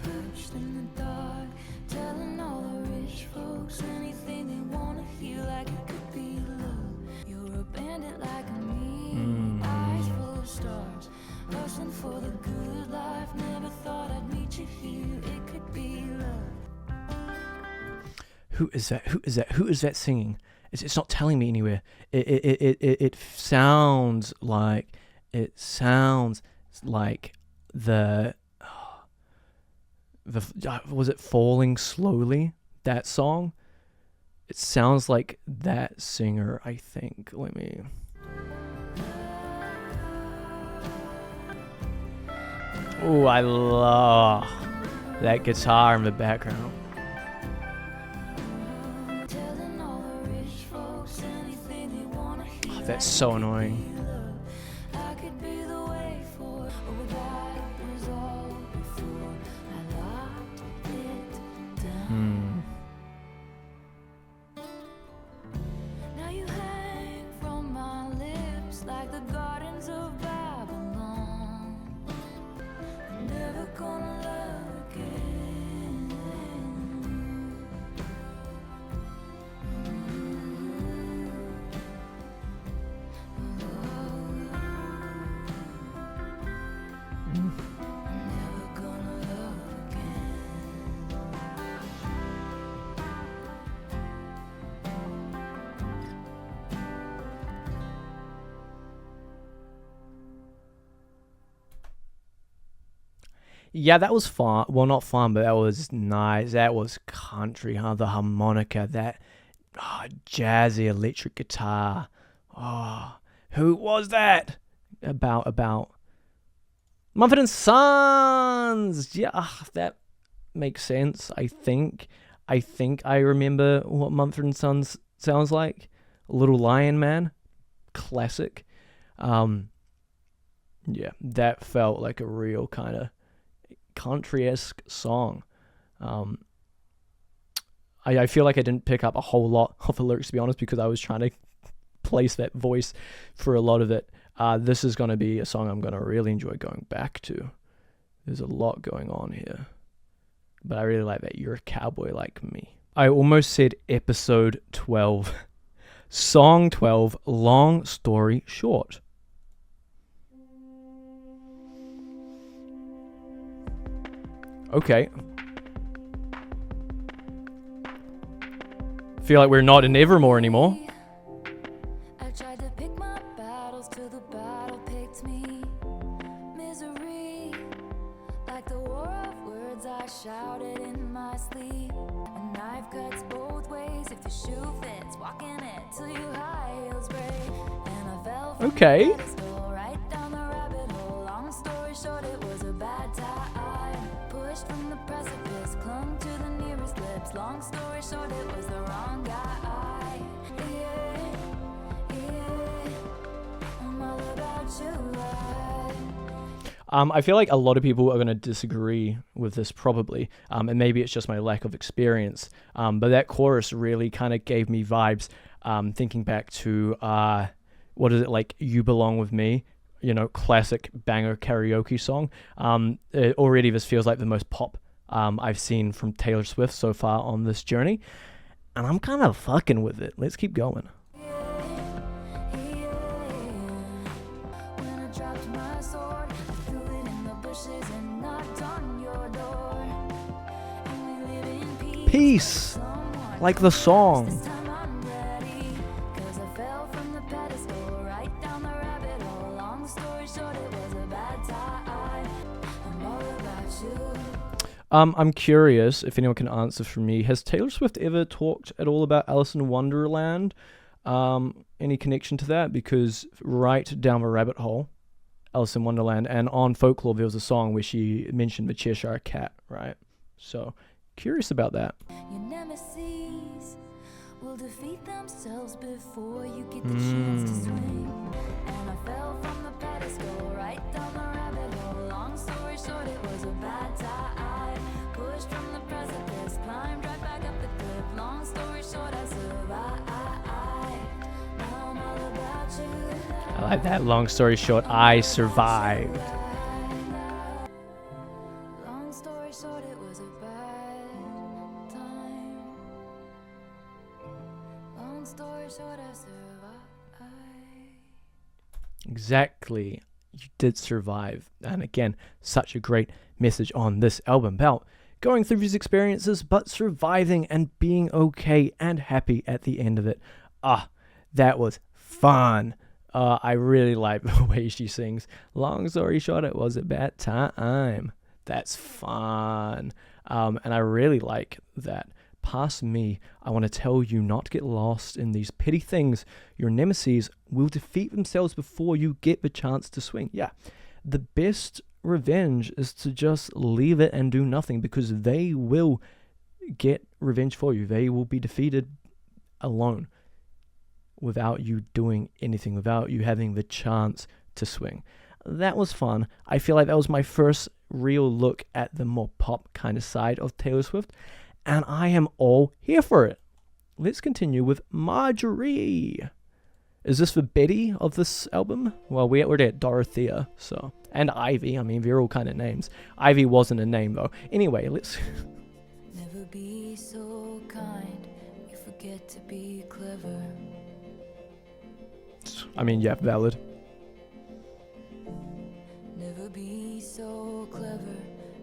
Perched in the dark, telling all the rich folks anything they wanna hear, like it could be love. You're a bandit like me, eyes full of stars, hustling for the good life. Never thought I'd meet you here. It could be love. Who is that? Who is that? Who is that singing? It's not telling me anywhere. It sounds like the was it Falling Slowly, that song? It sounds like that singer, I think. Let me. Oh, I love that guitar in the background. Telling all the rich folks anything they wanna hear. Oh, that's so annoying. I could be the way for, oh, that was all before I locked it down. Now you hang from my lips like the gardens of Babylon. I'm never gonna love again. Yeah, that was fun. Well, not fun, but that was nice. That was country, huh? The harmonica, that jazzy electric guitar. Oh, who was that? About Mumford and Sons. Yeah, that makes sense. I think I remember what Mumford and Sons sounds like. Little Lion Man, classic. Yeah, that felt like a real kind of country-esque song. I feel like I didn't pick up a whole lot of the lyrics, to be honest, because I was trying to place that voice for a lot of it. This is going to be a song I'm going to really enjoy going back to. There's a lot going on here. But I really like that you're a cowboy like me. I almost said episode 12. Song 12, long story short. Okay. Feel like we're not in Evermore anymore. I tried to pick my battles till the battle picked me. Misery, like the war of words I shouted in my sleep. A knife cuts both ways if the shoe fits. Walking it till your high heels break. And I fell from Okay. the pedestal right down the rabbit hole. Long story short, it was a bad time. Pushed from the precipice, clung to the nearest lips. Long story short, it was the wrong guy. I'm all about you. I feel like a lot of people are going to disagree with this probably, and maybe it's just my lack of experience, but that chorus really kind of gave me vibes, thinking back to, what is it, like You Belong With Me, classic banger karaoke song. Already this feels like the most pop I've seen from Taylor Swift so far on this journey, and I'm kind of fucking with it. Let's keep going. When I dropped my sword, I threw it in the bushes and knocked on your door. And we live in Peace, like the song. This time I'm ready, 'cause I fell from the pedestal right down the rabbit hole. Long story short, it was a bad time. I'm all about you. I'm curious if anyone can answer for me. Has Taylor Swift ever talked at all about Alice in Wonderland? Any connection to that? Because right down the rabbit hole, Alice in Wonderland, and on Folklore there was a song where she mentioned the Cheshire Cat, right? So curious about that. Your nemesis will defeat themselves before you get the chance to swing. And I fell from the pedestal right down the rabbit hole. Long story short, it was a bad time. Pushed from the precipice, climbed right back up the cliff. Long story short, I survived. Now I'm all about you. I like that. Long story short, I survived. Long story short, it was a bad time. Long story short, I survived. Exactly. You did survive. And again, such a great message on this album about going through these experiences, but surviving and being okay and happy at the end of it. That was fun. I really like the way she sings. Long story short, it was a bad time. That's fun. And I really like that. Past me, I want to tell you not to get lost in these petty things. Your nemesis will defeat themselves before you get the chance to swing. Yeah, the best revenge is to just leave it and do nothing, because they will get revenge for you. They will be defeated alone without you doing anything, without you having the chance to swing. That was fun. I feel like that was my first real look at the more pop kind of side of Taylor Swift, and I am all here for it. Let's continue with Marjorie. Is this the Betty of this album? Well, we're at Dorothea, so. And Ivy, I mean, they're all kind of names. Ivy wasn't a name, though. Anyway, let's... Never be so kind, you forget to be clever. I mean, yeah, valid. Never be so clever,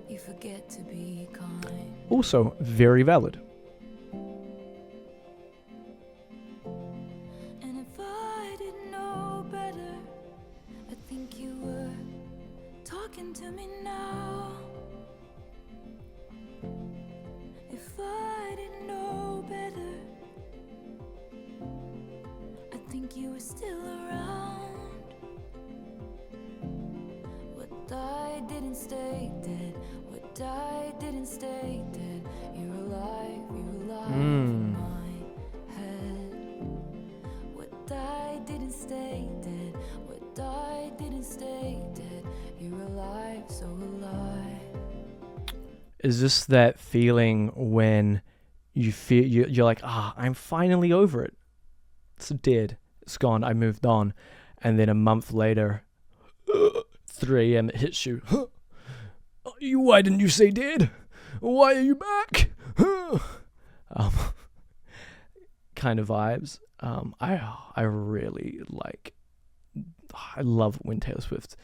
you forget to be kind. Also, very valid. And if I didn't know better, I think you were talking to me now. if I didn't know better, I think you were still around. What died didn't stay dead. What died didn't stay dead. You're alive in my head. What died didn't stay dead. What died didn't stay dead. You're alive, so alive. Is this that feeling when you feel you're like, I'm finally over it. It's dead. It's gone. I moved on. And then a month later, 3 a.m. it hits you. Why didn't you say dead? Why are you back? Kind of vibes. I really like. I love when Taylor Swift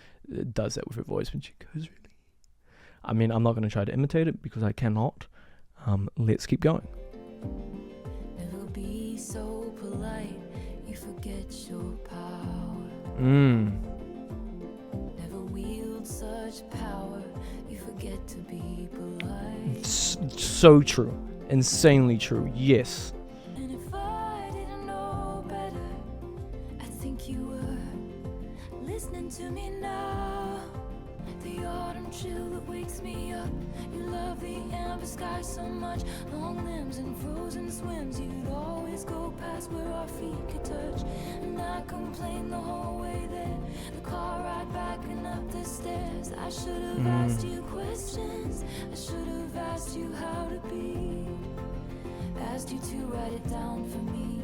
does that with her voice when she goes really. I mean, I'm not going to try to imitate it because I cannot. Let's keep going. Never be so polite, you forget your power. Never wield such power, you forget to be polite. So true. Insanely true. Yes. And if I didn't know better, I think you were listening to me now. The autumn chill that wakes me up. You love the amber sky so much. Long limbs and frozen swims. You'd always go past where our feet could touch. And I complained the whole way there. The car ride back and up the stairs. I should have asked you questions. I should have asked you how to be. Asked you to write it down for me.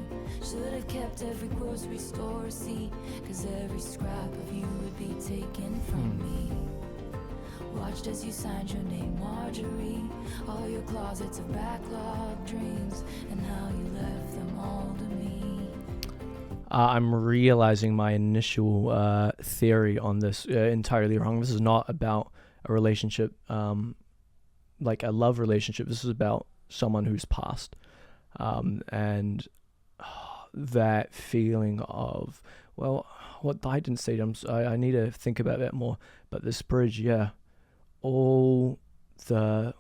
Should have kept every grocery store receipt. Cause every scrap of you would be taken from me. Watched as you signed your name, Marjorie. All your closets of backlog dreams, and how you left them all to me. I'm realizing my initial theory on this entirely wrong. This is not about a relationship, like a love relationship. This is about someone who's passed, and that feeling of, well, what died didn't stay. I need to think about that more. But this bridge, yeah. All the,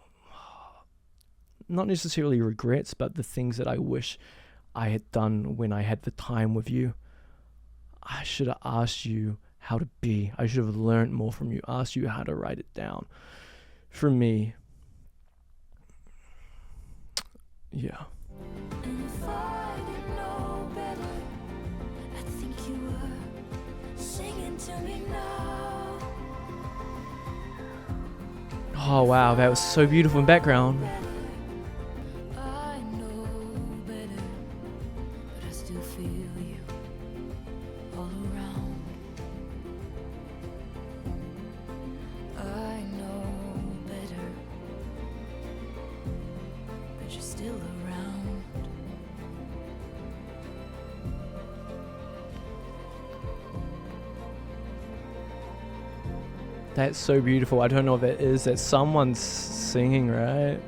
not necessarily regrets, but the things that I wish I had done when I had the time with you. I should have asked you how to be. I should have learned more from you, asked you how to write it down. For me, yeah. And if I didn't know better, I think you were singing to me now. Oh wow, that was so beautiful in background. I know better, but I still feel you all around. I know better, but you're still around. That's so beautiful. I don't know what that is. That someone's singing, right?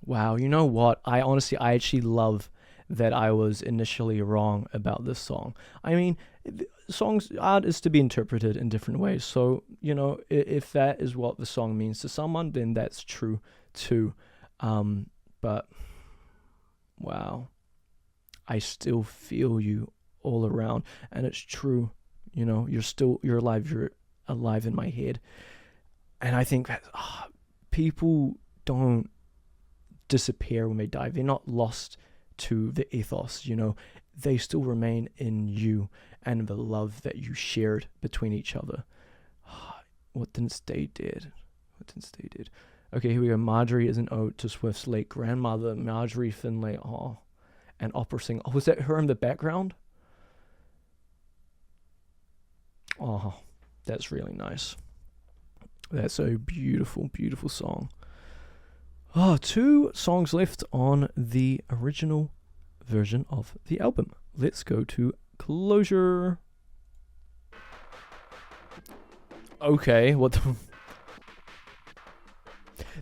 Wow, you know what? I actually love that I was initially wrong about this song. I mean, art is to be interpreted in different ways. So, you know, if that is what the song means to someone, then that's true too. But wow, I still feel you all around, and it's true. You know, you're alive in my head. And I think that people don't disappear when they die. They're not lost to the ethos, you know. They still remain in you and the love that you shared between each other. What didn't stay dead? Okay, here we go. Marjorie is an ode to Swift's late grandmother, Marjorie Finlay. Oh, an opera singer. Oh, was that her in the background? Oh, that's really nice. That's a beautiful, beautiful song. Oh, 2 songs left on the original version of the album. Let's go to Closure. Okay, what the...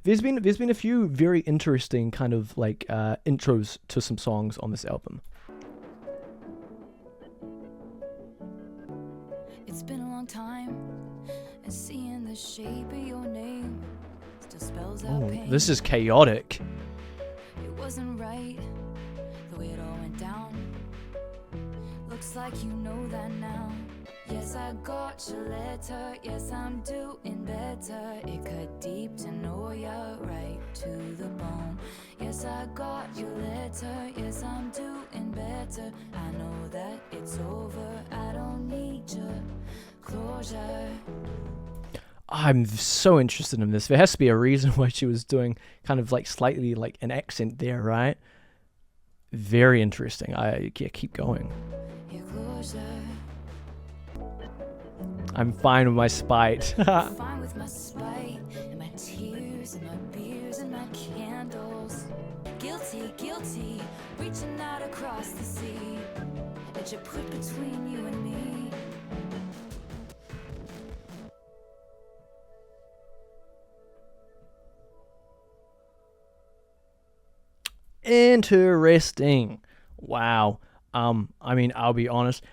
There's been a few very interesting kind of like intros to some songs on this album. It's been a long time, and seeing the shape of your name still spells out pain. This is chaotic. It wasn't right the way it all went down. Looks like you know that now. Yes, I got your letter. Yes, I'm doing better. It cut deep to know ya, right to the bone. Yes, I got your letter. Yes, I'm doing better. I know that it's over. I don't need your closure. I'm so interested in this. There has to be a reason why she was doing kind of like slightly like an accent there, right? Very interesting. Keep going. Your closure. I'm fine with my spite. Fine with my spite and my tears and my beers and my candles. Guilty, guilty, reaching out across the sea that you put between you and me. Interesting. Wow. I mean, I'll be honest,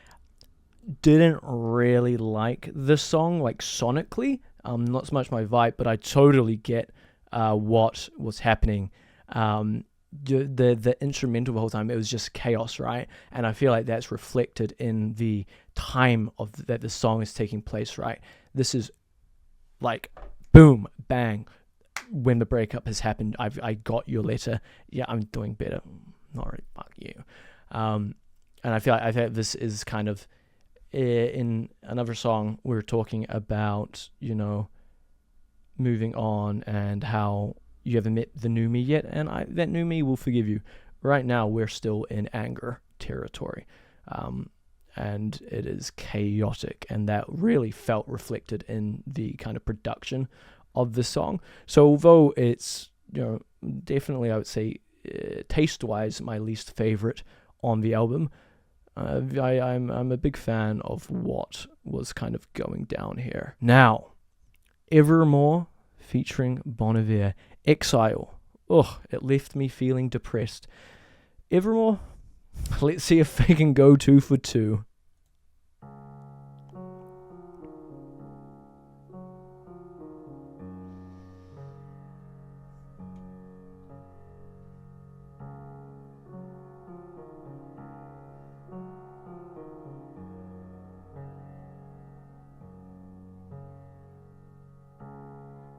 didn't really like this song, like sonically. Not so much my vibe, but I totally get what was happening. The instrumental the whole time, it was just chaos, right? And I feel like that's reflected in the time of that the song is taking place, right? This is like boom, bang. When the breakup has happened, I got your letter. Yeah, I'm doing better. Not really, fuck you. And I feel like this is kind of in another song we're talking about, you know, moving on and how you haven't met the new me yet, and that new me will forgive you. Right now we're still in anger territory, and it is chaotic, and that really felt reflected in the kind of production of the song. So although it's, you know, definitely I would say taste-wise my least favorite on the album, I'm a big fan of what was kind of going down here. Now, Evermore featuring Bon Iver, Exile. Ugh, it left me feeling depressed. Evermore, let's see if they can go 2 for 2.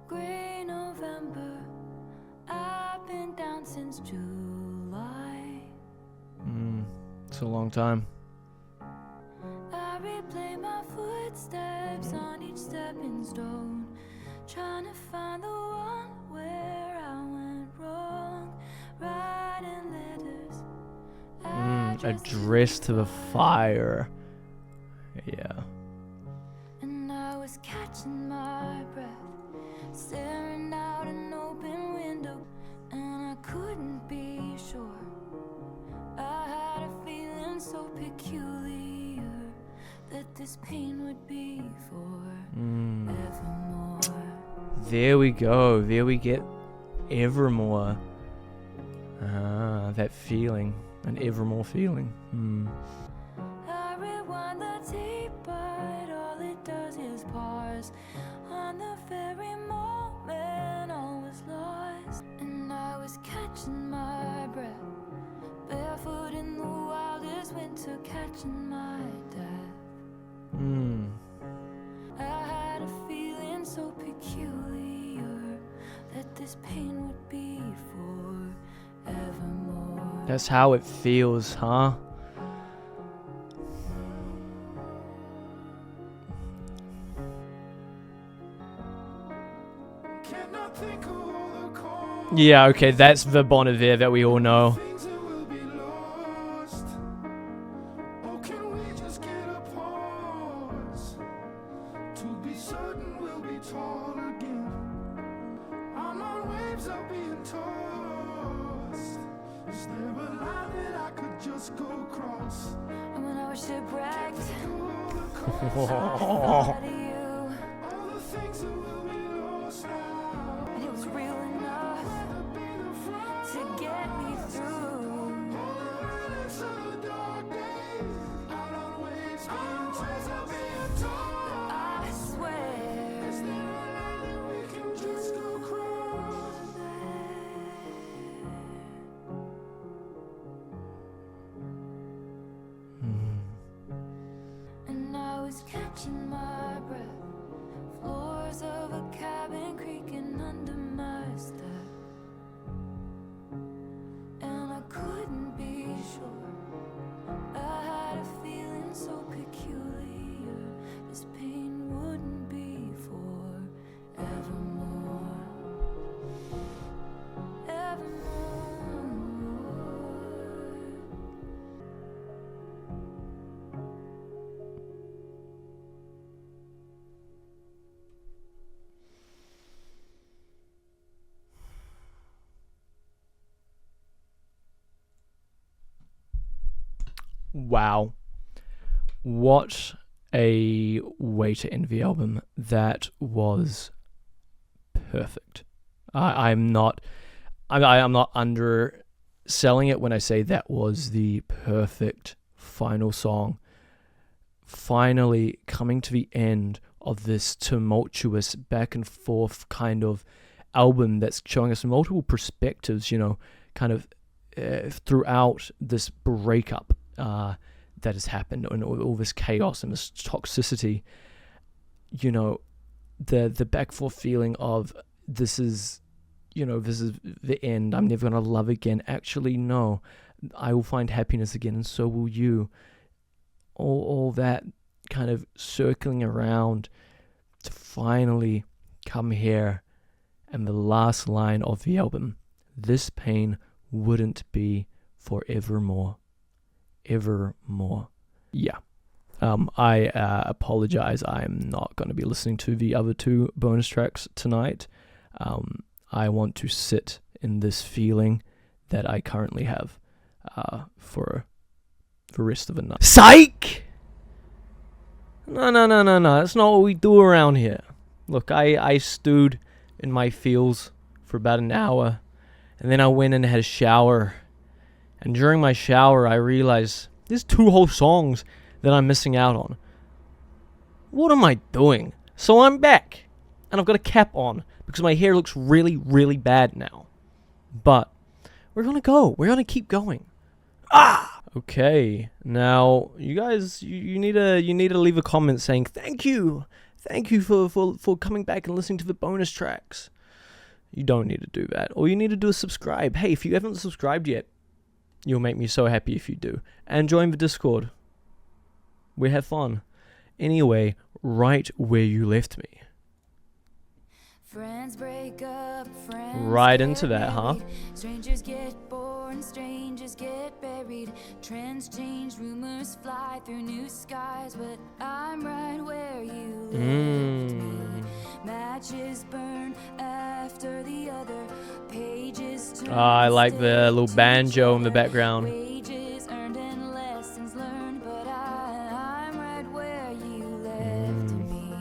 Gray November, I've been down since July. It's a long time. I replay my footsteps on each stepping stone, trying to find the one where I went wrong. Writing letters, Addressed to the fire. Yeah. and I was catching my breath, staring out an open window, and I couldn't be sure. I had a feeling so peculiar that this pain would be forevermore. There we go. There we get Evermore. That feeling. An Evermore feeling. I rewind the tape, but all it does is pause on the very moment all was lost, and I was catching my breath, barefoot in the wildest winter, catching my death. I had a feeling so peculiar that this pain would be forevermore. That's how it feels, huh? Cannot think of all the calls. Yeah, okay, that's the Bon Iver that we all know. Things that will be lost. Oh, can we just get a pause to be certain we'll be tall again? I'm on waves of being tossed. Is there a line that I could just go across? And when I was shipwrecked, All the calls, out of you, all the things that will be lost now. and it was real enough Be the front to get me through. lines of the dark days. Out on waves, being tossed, being tossed. catching my breath. Floors of a cabin creaking under my step. And I couldn't be sure. I had a feeling so peculiar. This pain wouldn't be forevermore. Evermore. Wow. What a way to end the album. That was perfect. I'm not underselling it when I say that was the perfect final song. Finally coming to the end of this tumultuous back and forth kind of album that's showing us multiple perspectives, kind of throughout this breakup that has happened, and all this chaos and this toxicity. The back forth feeling of this is the end. I'm never gonna love again. Actually, no, I will find happiness again, and so will you. All that kind of circling around to finally come here, and the last line of the album: this pain wouldn't be forevermore. Evermore. Yeah. I apologize. I'm not going to be listening to the other two bonus tracks tonight. I want to sit in this feeling that I currently have for the rest of the night. Psych! No. That's not what we do around here. Look, I stewed in my feels for about an hour, and then I went and had a shower. And during my shower, I realized there's 2 whole songs that I'm missing out on. What am I doing? So I'm back, and I've got a cap on because my hair looks really, really bad now. But we're gonna go. We're gonna keep going. Okay. Now, you guys, you need to leave a comment saying thank you for coming back and listening to the bonus tracks. You don't need to do that. All you need to do is subscribe. Hey, if you haven't subscribed yet, you'll make me so happy if you do. And join the Discord. We have fun. Anyway, right where you left me. Friends break up, friends Right into get that, huh? married. Strangers get born, strangers get buried. Trends change, rumors fly through new skies. But I'm right where you left me. Matches burn after the other. Pages turn. I like the little banjo in the background. Wages earned and lessons learned. But I'm right where you left me.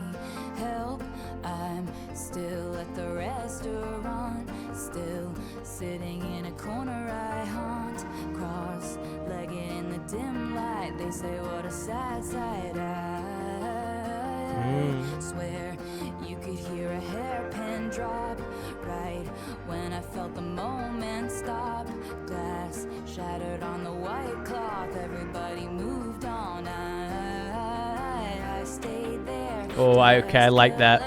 Help, I'm still at the restaurant. Still sitting in a corner I haunt. Cross-legged in the dim light. They say what a sad sight. I swear you could hear a hairpin drop right when I felt the moment stop. Glass shattered on the white cloth. Everybody moved on. I stayed there. Oh, I like that.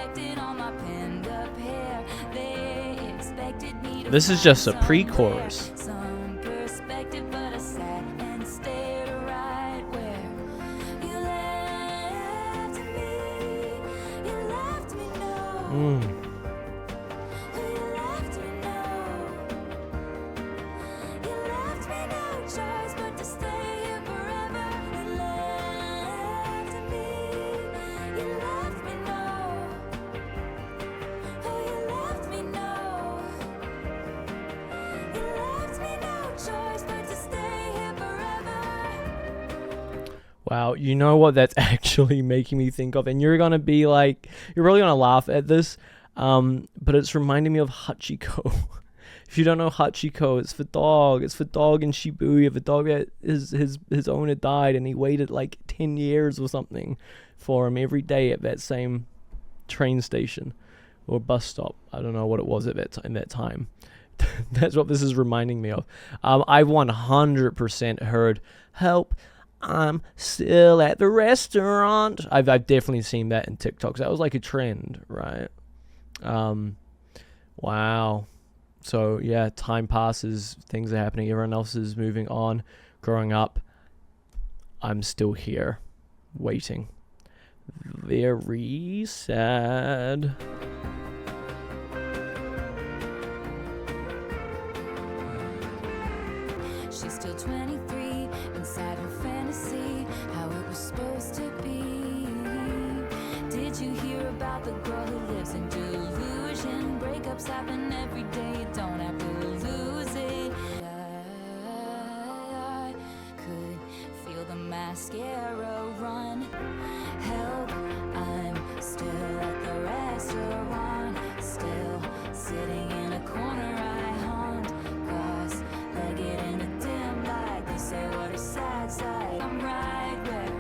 This is just a pre-chorus. Some perspective, but I sat and stayed right where you left me. You left me no. You left me no. You left me no choice but to stay here forever. You left me. You left me no. Oh, you left me no. You left me no choice but to stay here forever. Wow, you know what that's actually making me think of? And you're gonna be like, you're really gonna laugh at this, but it's reminding me of Hachiko. If you don't know Hachiko, it's the dog. It's the dog in Shibuya. The dog that his owner died, and he waited like 10 years or something for him every day at that same train station or bus stop. I don't know what it was at that time. That's what this is reminding me of. I've 100% heard, help, I'm still at the restaurant. I've definitely seen that in TikToks. That was like a trend, right? Wow. So yeah, time passes, things are happening, everyone else is moving on, growing up. I'm still here, waiting. Very sad. She's still 23, inside her fantasy, how it was supposed to be. Did you hear about the girl who lives in delusion? Breakups happen every day, you don't have to lose it. I could feel the mascara run. Help, I'm still at the restaurant, still sitting in a corner I haunt, cross-legged in a dim light. They say what a sad sight. I'm right where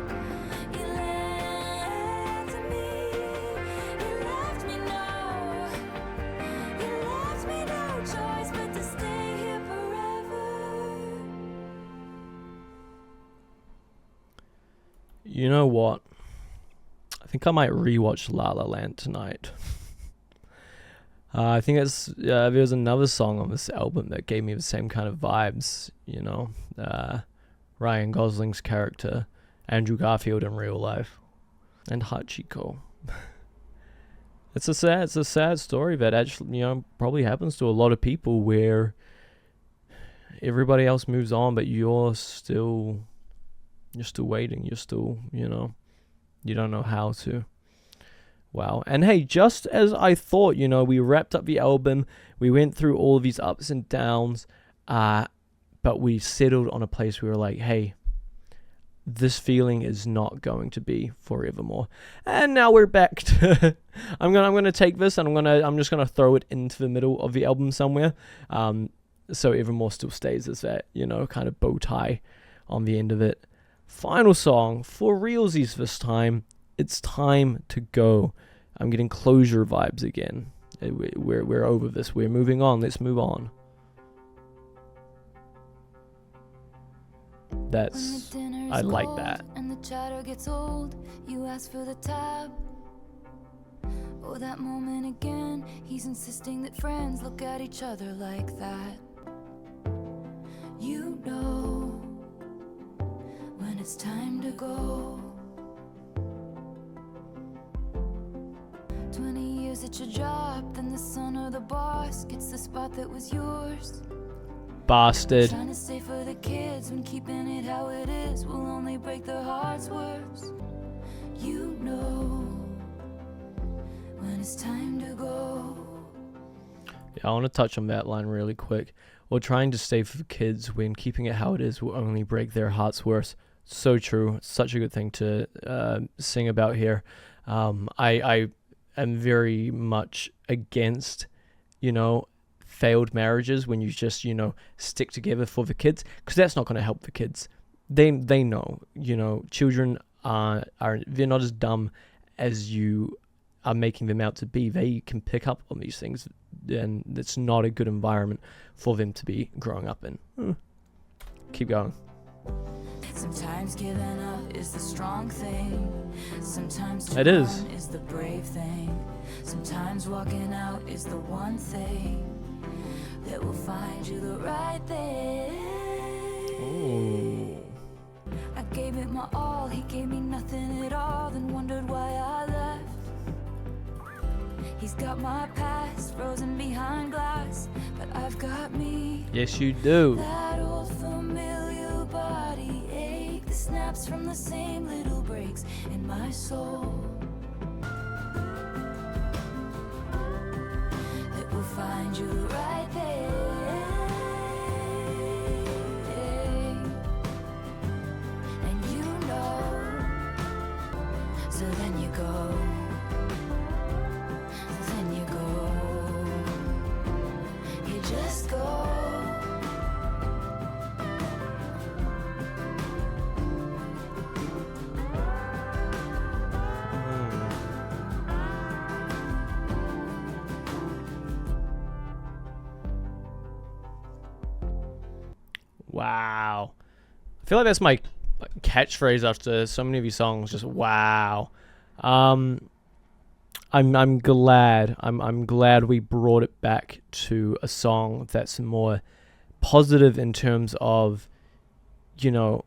you left me. You left me no choice but to stay here forever. You know what? I think I might rewatch La La Land tonight. I think there's another song on this album that gave me the same kind of vibes, you know. Ryan Gosling's character, Andrew Garfield in real life, and Hachiko. It's a sad story that actually, you know, probably happens to a lot of people where everybody else moves on, but you're still waiting. You're still, you know, you don't know how to. Wow. And hey, just as I thought, you know, we wrapped up the album, we went through all of these ups and downs, but we settled on a place where we were like, hey, this feeling is not going to be forevermore. And now we're back to I'm gonna take this and I'm just gonna throw it into the middle of the album somewhere. So Evermore still stays as that, you know, kind of bow tie on the end of it. Final song for realsies this time. It's time to go. I'm getting closure vibes again. We're over this. We're moving on. Let's move on. I like that. And the chatter gets old. You ask for the tab. Oh, that moment again. He's insisting that friends look at each other like that. You know when it's time to go. 20 years at your job, then the son or the boss gets the spot that was yours. Bastard. Trying to stay for the kids when keeping it how it is will only break their hearts worse. You know when it's time to go. Yeah, I want to touch on that line really quick. Or trying to stay for the kids when keeping it how it is will only break their hearts worse. So true. Such a good thing to sing about here. I am very much against, you know, failed marriages when you just, you know, stick together for the kids, because that's not going to help the kids. They know, you know, children are they're not as dumb as you are making them out to be. They can pick up on these things, and it's not a good environment for them to be growing up in. Keep going. Sometimes giving up is the strong thing. Sometimes to It is. run is the brave thing. Sometimes walking out is the one thing that will find you the right thing. Ooh. I gave it my all, he gave me nothing at all, then wondered why I left. He's got my past frozen behind glass, but I've got me. Yes, you do. That old familiar body ache, the snaps from the same little breaks in my soul that will find you right there. And you know, so then you go. Then you go. You just go. Wow. I feel like that's my catchphrase after so many of these songs. Just wow. I'm glad. I'm glad we brought it back to a song that's more positive in terms of, you know,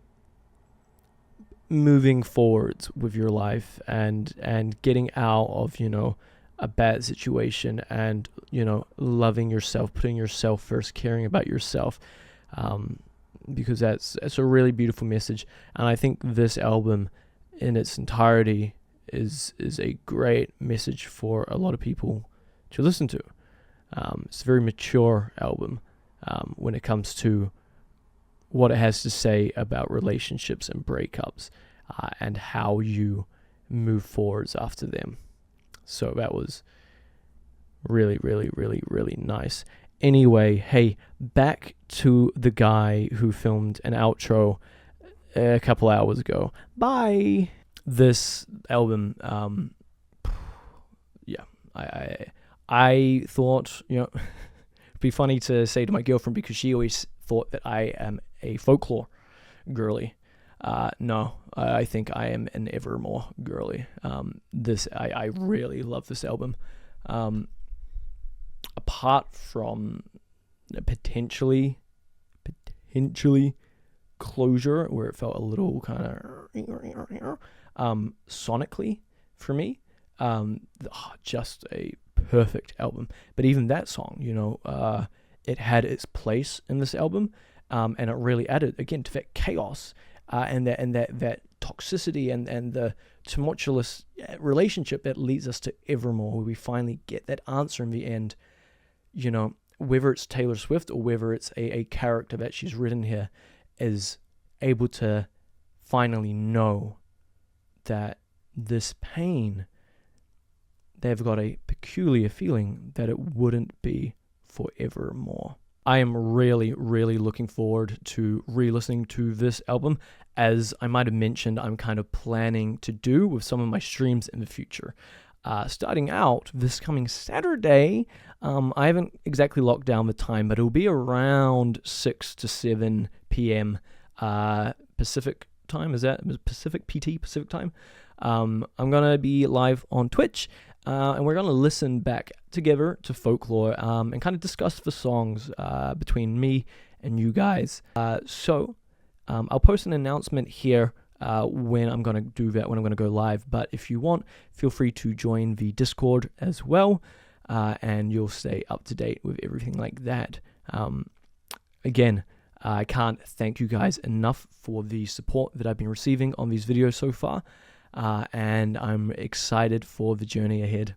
moving forwards with your life and getting out of, you know, a bad situation, and, you know, loving yourself, putting yourself first, caring about yourself, because that's a really beautiful message. And I think this album in its entirety is a great message for a lot of people to listen to. It's a very mature album when it comes to what it has to say about relationships and breakups, and how you move forwards after them. So that was really, really, really, really nice. Anyway, hey, back to the guy who filmed an outro a couple hours ago. Bye. This album, yeah, I thought, you know, it'd be funny to say to my girlfriend, because she always thought that I am a folklore girly. No, I think I am an Evermore girly. I really love this album. Apart from potentially Closure, where it felt a little kind of sonically for me, just a perfect album. But even that song, you know, it had its place in this album, and it really added again to that chaos, and that toxicity and the tumultuous relationship that leads us to Evermore, where we finally get that answer in the end. You know, whether it's Taylor Swift or whether it's a character that she's written here, is able to finally know that this pain, they've got a peculiar feeling that it wouldn't be forevermore. I am really, really looking forward to re-listening to this album. As I might have mentioned, I'm kind of planning to do with some of my streams in the future. Starting out this coming Saturday, I haven't exactly locked down the time, but it'll be around 6 to 7 p.m. Pacific time. Is that Pacific time? I'm going to be live on Twitch, and we're going to listen back together to Folklore, and kind of discuss the songs between me and you guys. So I'll post an announcement here when I'm going to do that, when I'm going to go live. But if you want, feel free to join the Discord as well, and you'll stay up to date with everything like that. Again, I can't thank you guys enough for the support that I've been receiving on these videos so far, and I'm excited for the journey ahead.